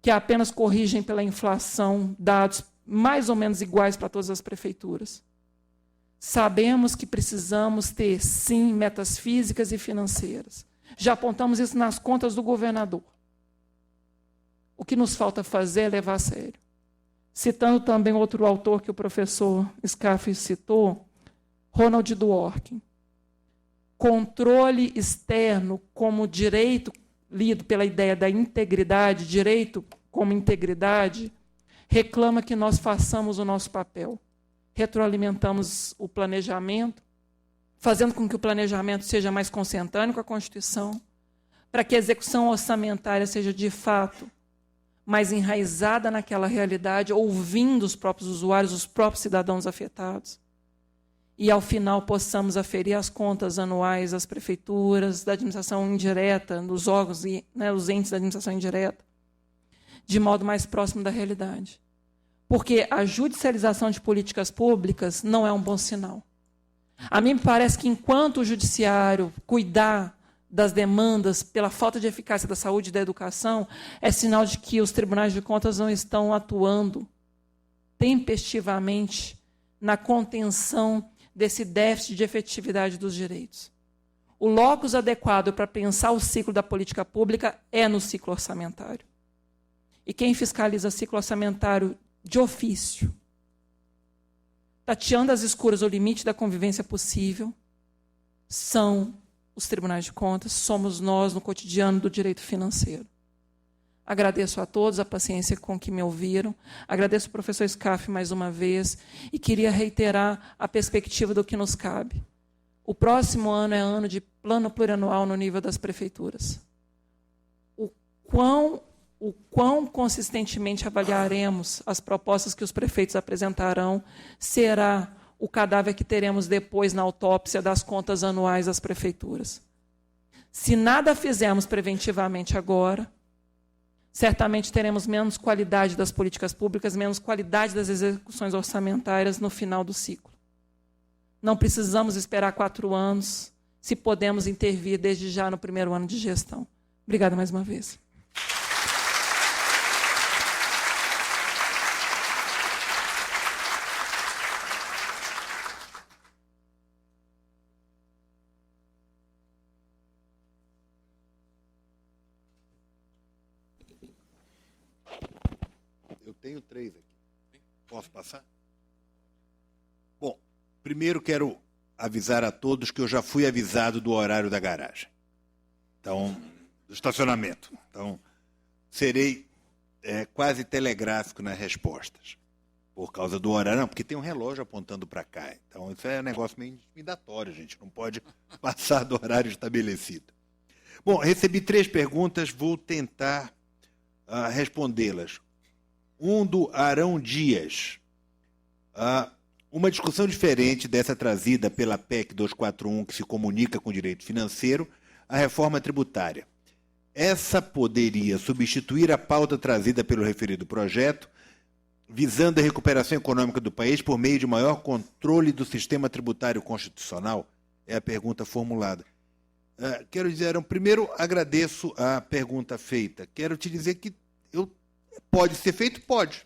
que apenas corrigem pela inflação dados mais ou menos iguais para todas as prefeituras. Sabemos que precisamos ter, sim, metas físicas e financeiras. Já apontamos isso nas contas do governador. O que nos falta fazer é levar a sério. Citando também outro autor que o professor Scaff citou, Ronald Dworkin. Controle externo como direito, lido pela ideia da integridade, direito como integridade, reclama que nós façamos o nosso papel. Retroalimentamos o planejamento, fazendo com que o planejamento seja mais consentâneo com a Constituição, para que a execução orçamentária seja, de fato, mais enraizada naquela realidade, ouvindo os próprios usuários, os próprios cidadãos afetados. E, ao final, possamos aferir as contas anuais das prefeituras, da administração indireta, dos órgãos e os entes da administração indireta, de modo mais próximo da realidade. Porque a judicialização de políticas públicas não é um bom sinal. A mim me parece que, enquanto o judiciário cuidar das demandas pela falta de eficácia da saúde e da educação, é sinal de que os tribunais de contas não estão atuando tempestivamente na contenção desse déficit de efetividade dos direitos. O locus adequado para pensar o ciclo da política pública é no ciclo orçamentário. E quem fiscaliza o ciclo orçamentário de ofício, tateando as escuras o limite da convivência possível, são os tribunais de contas, somos nós no cotidiano do direito financeiro. Agradeço a todos a paciência com que me ouviram, agradeço ao professor Scaff mais uma vez e queria reiterar a perspectiva do que nos cabe. O próximo ano é ano de plano plurianual no nível das prefeituras. O quão consistentemente avaliaremos as propostas que os prefeitos apresentarão será o cadáver que teremos depois na autópsia das contas anuais das prefeituras. Se nada fizermos preventivamente agora, certamente teremos menos qualidade das políticas públicas, menos qualidade das execuções orçamentárias no final do ciclo. Não precisamos esperar 4 anos, se podemos intervir desde já no primeiro ano de gestão. Obrigada mais uma vez. Tenho 3 aqui. Posso passar? Bom, primeiro quero avisar a todos que eu já fui avisado do horário da garagem. Então, do estacionamento. Então, serei quase telegráfico nas respostas. Por causa do horário, não, porque tem um relógio apontando para cá. Então, isso é um negócio meio intimidatório, gente. Não pode passar do horário estabelecido. Bom, recebi 3 perguntas, vou tentar respondê-las. Do Arão Dias. Uma discussão diferente dessa trazida pela PEC 241, que se comunica com o direito financeiro, a reforma tributária. Essa poderia substituir a pauta trazida pelo referido projeto, visando a recuperação econômica do país por meio de maior controle do sistema tributário constitucional? É a pergunta formulada. Quero dizer, Arão, primeiro agradeço a pergunta feita. Quero te dizer que pode ser feito? Pode.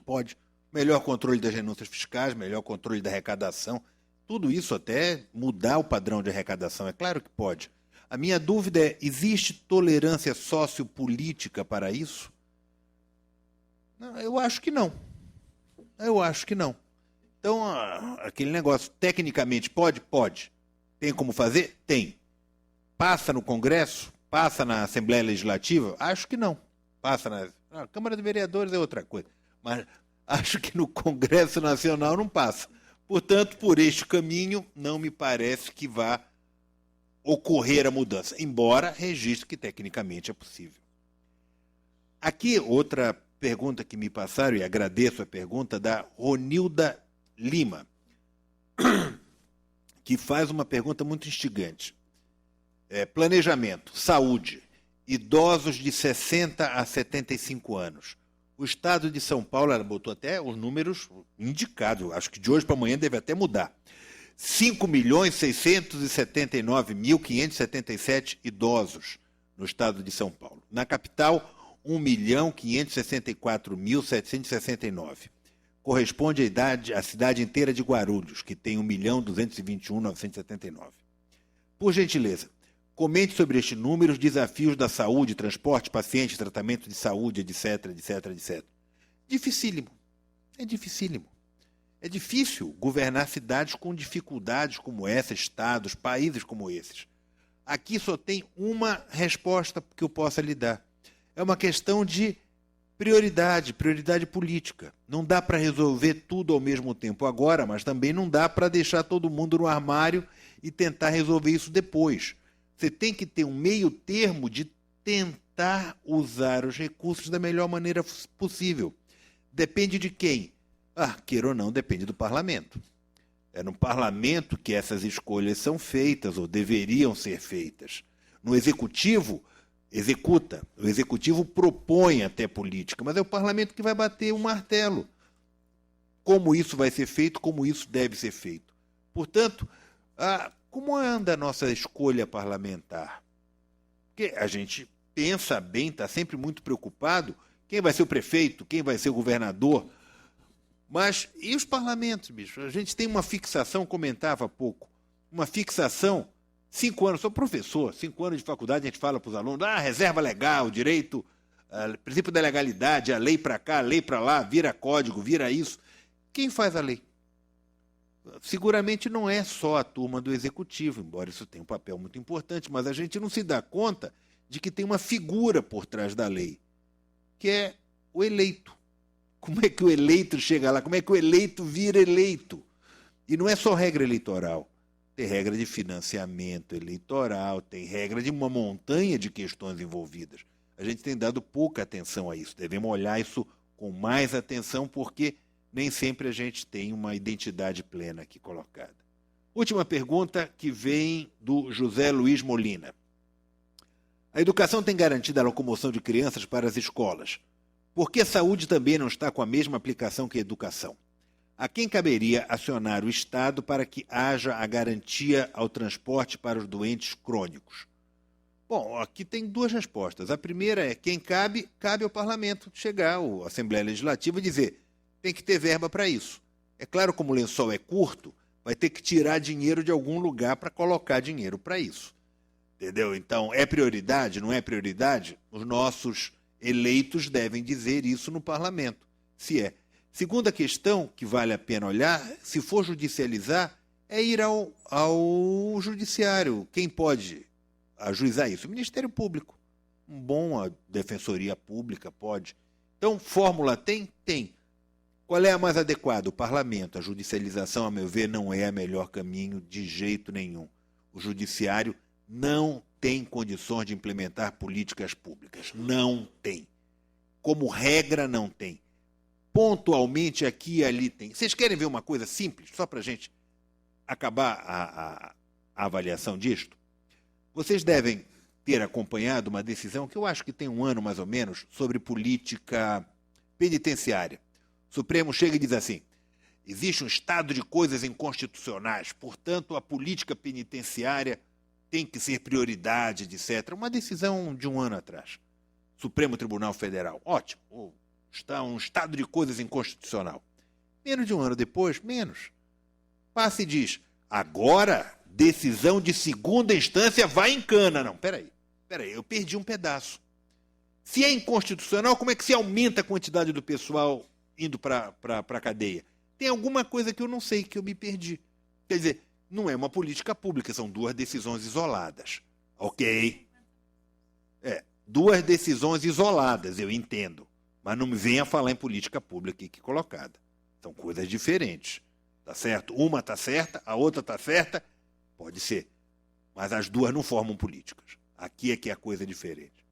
Pode. Melhor controle das renúncias fiscais, melhor controle da arrecadação. Tudo isso até mudar o padrão de arrecadação. É claro que pode. A minha dúvida é, existe tolerância sociopolítica para isso? Não, eu acho que não. Eu acho que não. Então, aquele negócio, tecnicamente, pode? Pode. Tem como fazer? Tem. Passa no Congresso? Passa na Assembleia Legislativa? Acho que não. Passa na Câmara de Vereadores é outra coisa, mas acho que no Congresso Nacional não passa. Portanto, por este caminho, não me parece que vá ocorrer a mudança, embora registre que tecnicamente é possível. Aqui, outra pergunta que me passaram, e agradeço a pergunta, da Ronilda Lima, que faz uma pergunta muito instigante. Planejamento, saúde. Idosos de 60 a 75 anos. O Estado de São Paulo, ela botou até os números indicados, acho que de hoje para amanhã deve até mudar. 5.679.577 idosos no Estado de São Paulo. Na capital, 1.564.769. Corresponde à cidade inteira de Guarulhos, que tem 1.221.979. Por gentileza, comente sobre este número, os desafios da saúde, transporte, pacientes, tratamento de saúde, etc, etc, etc. Dificílimo. É dificílimo. É difícil governar cidades com dificuldades como essa, estados, países como esses. Aqui só tem uma resposta que eu possa lhe dar. É uma questão de prioridade política. Não dá para resolver tudo ao mesmo tempo agora, mas também não dá para deixar todo mundo no armário e tentar resolver isso depois. Você tem que ter um meio termo de tentar usar os recursos da melhor maneira possível. Depende de quem? Queira ou não, depende do parlamento. É no parlamento que essas escolhas são feitas ou deveriam ser feitas. No executivo, executa. O executivo propõe até política, mas é o parlamento que vai bater o martelo. Como isso vai ser feito, como isso deve ser feito. Portanto, como anda a nossa escolha parlamentar? Porque a gente pensa bem, está sempre muito preocupado, quem vai ser o prefeito, quem vai ser o governador. Mas e os parlamentos, bicho? A gente tem uma fixação, comentava há pouco, uma fixação, 5 anos, sou professor, 5 anos de faculdade, a gente fala para os alunos, reserva legal, direito, princípio da legalidade, a lei para cá, a lei para lá, vira código, vira isso. Quem faz a lei? Seguramente não é só a turma do executivo, embora isso tenha um papel muito importante, mas a gente não se dá conta de que tem uma figura por trás da lei, que é o eleito. Como é que o eleito chega lá? Como é que o eleito vira eleito? E não é só regra eleitoral. Tem regra de financiamento eleitoral, tem regra de uma montanha de questões envolvidas. A gente tem dado pouca atenção a isso. Devemos olhar isso com mais atenção, porque nem sempre a gente tem uma identidade plena aqui colocada. Última pergunta, que vem do José Luiz Molina. A educação tem garantido a locomoção de crianças para as escolas. Por que a saúde também não está com a mesma aplicação que a educação? A quem caberia acionar o Estado para que haja a garantia ao transporte para os doentes crônicos? Bom, aqui tem 2 respostas. A primeira é quem cabe ao Parlamento chegar, à Assembleia Legislativa, e dizer tem que ter verba para isso. É claro, como o lençol é curto, vai ter que tirar dinheiro de algum lugar para colocar dinheiro para isso. Entendeu? Então, é prioridade, não é prioridade? Os nossos eleitos devem dizer isso no parlamento, se é. Segunda questão que vale a pena olhar, se for judicializar, é ir ao judiciário. Quem pode ajuizar isso? O Ministério Público. A Defensoria Pública pode. Então, fórmula tem? Tem. Qual é a mais adequada? O parlamento. A judicialização, a meu ver, não é o melhor caminho de jeito nenhum. O judiciário não tem condições de implementar políticas públicas. Não tem. Como regra, não tem. Pontualmente, aqui e ali tem. Vocês querem ver uma coisa simples, só para a gente acabar a avaliação disto? Vocês devem ter acompanhado uma decisão que eu acho que tem 1 ano, mais ou menos, sobre política penitenciária. O Supremo chega e diz assim, existe um estado de coisas inconstitucionais, portanto, a política penitenciária tem que ser prioridade, etc. Uma decisão de 1 ano atrás. Supremo Tribunal Federal. Ótimo. Está um estado de coisas inconstitucional. Menos de 1 ano depois, menos. Passa e diz, agora, decisão de segunda instância vai em cana. Não, peraí, eu perdi um pedaço. Se é inconstitucional, como é que se aumenta a quantidade do pessoal indo para a cadeia? Tem alguma coisa que eu não sei, que eu me perdi. Quer dizer, não é uma política pública, são 2 decisões isoladas. Ok? 2 decisões isoladas, eu entendo. Mas não me venha falar em política pública aqui colocada. São coisas diferentes. Tá certo? Uma está certa, a outra está certa, pode ser. Mas as 2 não formam políticas. Aqui é que a coisa é diferente.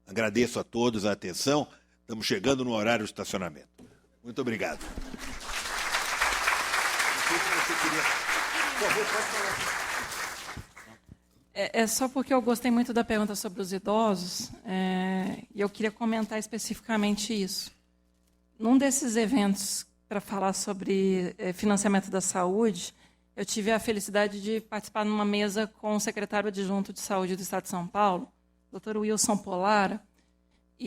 Agradeço a todos a atenção. Estamos chegando no horário do estacionamento. Muito obrigado. Não sei se você queria... Por favor, pode falar. É só porque eu gostei muito da pergunta sobre os idosos, e eu queria comentar especificamente isso. Num desses eventos para falar sobre financiamento da saúde, eu tive a felicidade de participar numa mesa com o secretário adjunto de Saúde do Estado de São Paulo, Dr. Wilson Polara,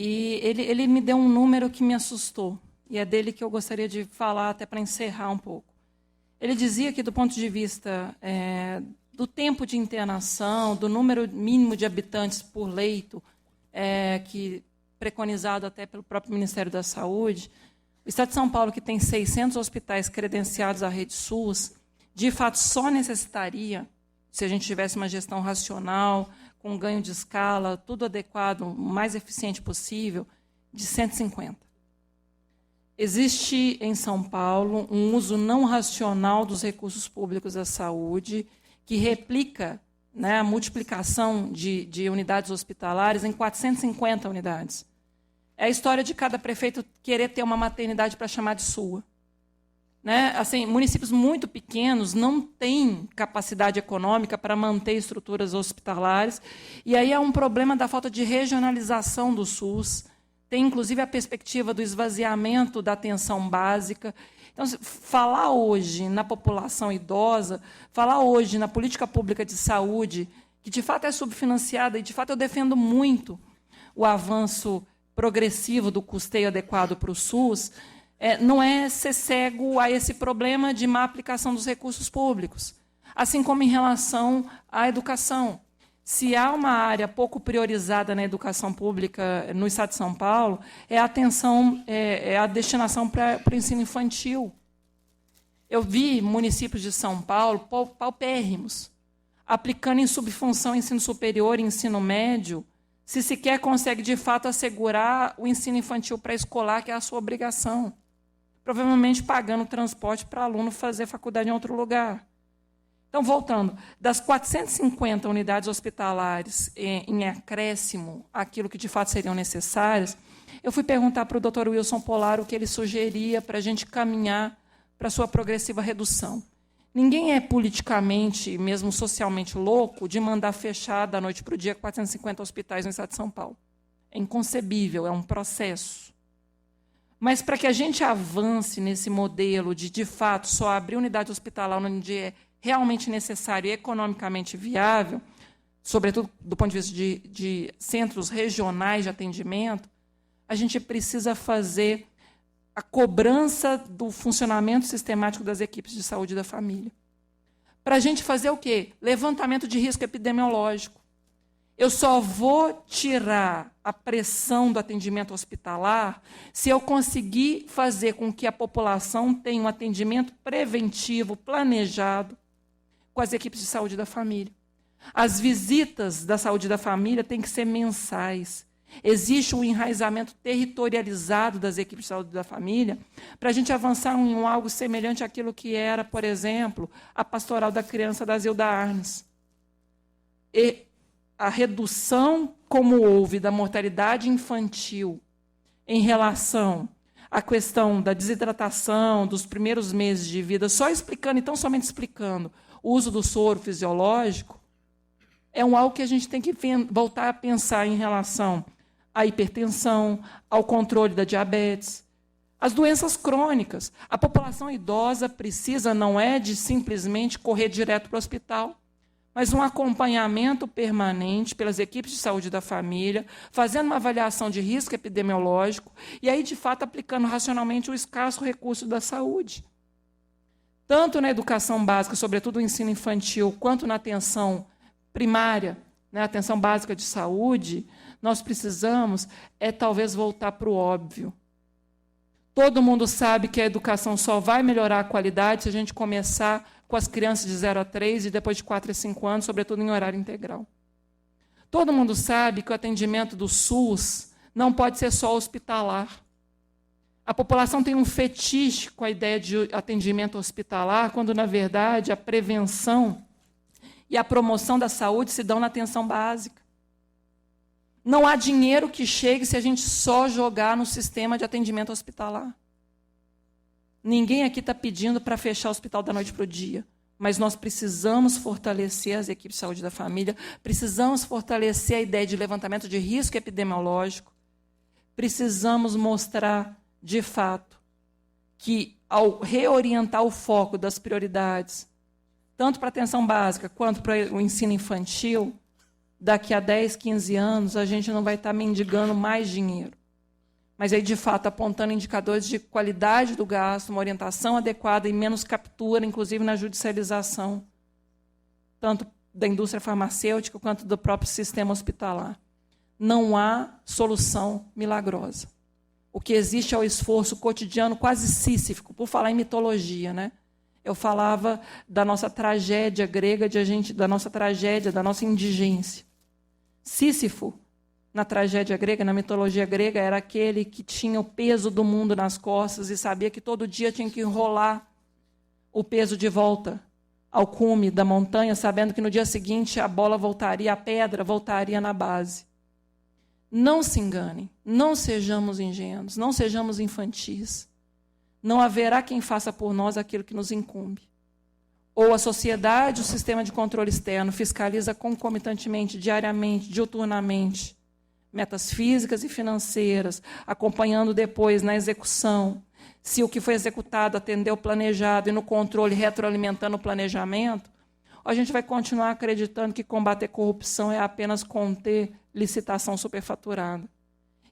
E ele me deu um número que me assustou, e é dele que eu gostaria de falar até para encerrar um pouco. Ele dizia que, do ponto de vista do tempo de internação, do número mínimo de habitantes por leito, que preconizado até pelo próprio Ministério da Saúde, o Estado de São Paulo, que tem 600 hospitais credenciados à rede SUS, de fato só necessitaria, se a gente tivesse uma gestão racional, com ganho de escala, tudo adequado, o mais eficiente possível, de 150. Existe em São Paulo um uso não racional dos recursos públicos da saúde, que replica, né, a multiplicação de unidades hospitalares em 450 unidades. É a história de cada prefeito querer ter uma maternidade para chamar de sua. Né? Assim, municípios muito pequenos não têm capacidade econômica para manter estruturas hospitalares, e aí há um problema da falta de regionalização do SUS. Tem, inclusive, a perspectiva do esvaziamento da atenção básica. Então, falar hoje na população idosa, falar hoje na política pública de saúde, que de fato é subfinanciada, e de fato eu defendo muito o avanço progressivo do custeio adequado para o SUS, não é ser cego a esse problema de má aplicação dos recursos públicos, assim como em relação à educação. Se há uma área pouco priorizada na educação pública no Estado de São Paulo, é a atenção, a destinação para o ensino infantil. Eu vi municípios de São Paulo paupérrimos, aplicando em subfunção ensino superior e ensino médio, se sequer consegue, de fato, assegurar o ensino infantil pré-escolar, que é a sua obrigação. Provavelmente pagando transporte para aluno fazer faculdade em outro lugar. Então, voltando, das 450 unidades hospitalares em acréscimo, aquilo que de fato seriam necessárias, eu fui perguntar para o Dr. Wilson Polar o que ele sugeria para a gente caminhar para a sua progressiva redução. Ninguém é politicamente, mesmo socialmente louco, de mandar fechar da noite para o dia 450 hospitais no Estado de São Paulo. É inconcebível, é um processo. Mas para que a gente avance nesse modelo de fato, só abrir unidade hospitalar onde é realmente necessário e economicamente viável, sobretudo do ponto de vista de centros regionais de atendimento, a gente precisa fazer a cobrança do funcionamento sistemático das equipes de saúde da família. Para a gente fazer o quê? Levantamento de risco epidemiológico. Eu só vou tirar a pressão do atendimento hospitalar se eu conseguir fazer com que a população tenha um atendimento preventivo, planejado, com as equipes de saúde da família. As visitas da saúde da família têm que ser mensais. Existe um enraizamento territorializado das equipes de saúde da família para a gente avançar em algo semelhante àquilo que era, por exemplo, a pastoral da criança da Zilda Arnes. E a redução, como houve, da mortalidade infantil em relação à questão da desidratação dos primeiros meses de vida, só explicando, e tão somente explicando, o uso do soro fisiológico, é algo que a gente tem que voltar a pensar em relação à hipertensão, ao controle da diabetes, as doenças crônicas. A população idosa precisa, não é de simplesmente correr direto para o hospital, mas um acompanhamento permanente pelas equipes de saúde da família, fazendo uma avaliação de risco epidemiológico e aí, de fato, aplicando racionalmente o escasso recurso da saúde. Tanto na educação básica, sobretudo o ensino infantil, quanto na atenção primária, né, atenção básica de saúde, nós precisamos talvez voltar para o óbvio. Todo mundo sabe que a educação só vai melhorar a qualidade se a gente começar com as crianças de 0 a 3 e depois de 4 a 5 anos, sobretudo em horário integral. Todo mundo sabe que o atendimento do SUS não pode ser só hospitalar. A população tem um fetiche com a ideia de atendimento hospitalar, quando, na verdade, a prevenção e a promoção da saúde se dão na atenção básica. Não há dinheiro que chegue se a gente só jogar no sistema de atendimento hospitalar. Ninguém aqui está pedindo para fechar o hospital da noite para o dia, mas nós precisamos fortalecer as equipes de saúde da família, precisamos fortalecer a ideia de levantamento de risco epidemiológico, precisamos mostrar, de fato, que, ao reorientar o foco das prioridades, tanto para a atenção básica quanto para o ensino infantil, daqui a 10, 15 anos, a gente não vai estar mendigando mais dinheiro. Mas aí, de fato, apontando indicadores de qualidade do gasto, uma orientação adequada e menos captura, inclusive na judicialização, tanto da indústria farmacêutica quanto do próprio sistema hospitalar. Não há solução milagrosa. O que existe é o esforço cotidiano quase sísifo, por falar em mitologia, né? Eu falava da nossa tragédia grega, da nossa indigência. Sísifo, na tragédia grega, na mitologia grega, era aquele que tinha o peso do mundo nas costas e sabia que todo dia tinha que enrolar o peso de volta ao cume da montanha, sabendo que no dia seguinte a bola voltaria, a pedra voltaria na base. Não se enganem, não sejamos ingênuos, não sejamos infantis. Não haverá quem faça por nós aquilo que nos incumbe. Ou a sociedade, o sistema de controle externo, fiscaliza concomitantemente, diariamente, diuturnamente, metas físicas e financeiras, acompanhando depois na execução, se o que foi executado atendeu o planejado e no controle retroalimentando o planejamento, a gente vai continuar acreditando que combater corrupção é apenas conter licitação superfaturada.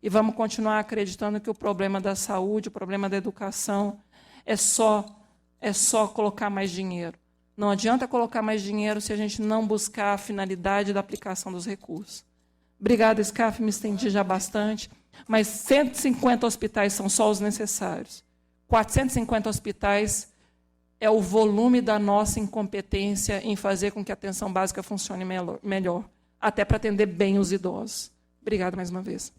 E vamos continuar acreditando que o problema da saúde, o problema da educação, é só colocar mais dinheiro. Não adianta colocar mais dinheiro se a gente não buscar a finalidade da aplicação dos recursos. Obrigada, SCAF, me estendi já bastante, mas 150 hospitais são só os necessários. 450 hospitais é o volume da nossa incompetência em fazer com que a atenção básica funcione melhor, até para atender bem os idosos. Obrigada mais uma vez.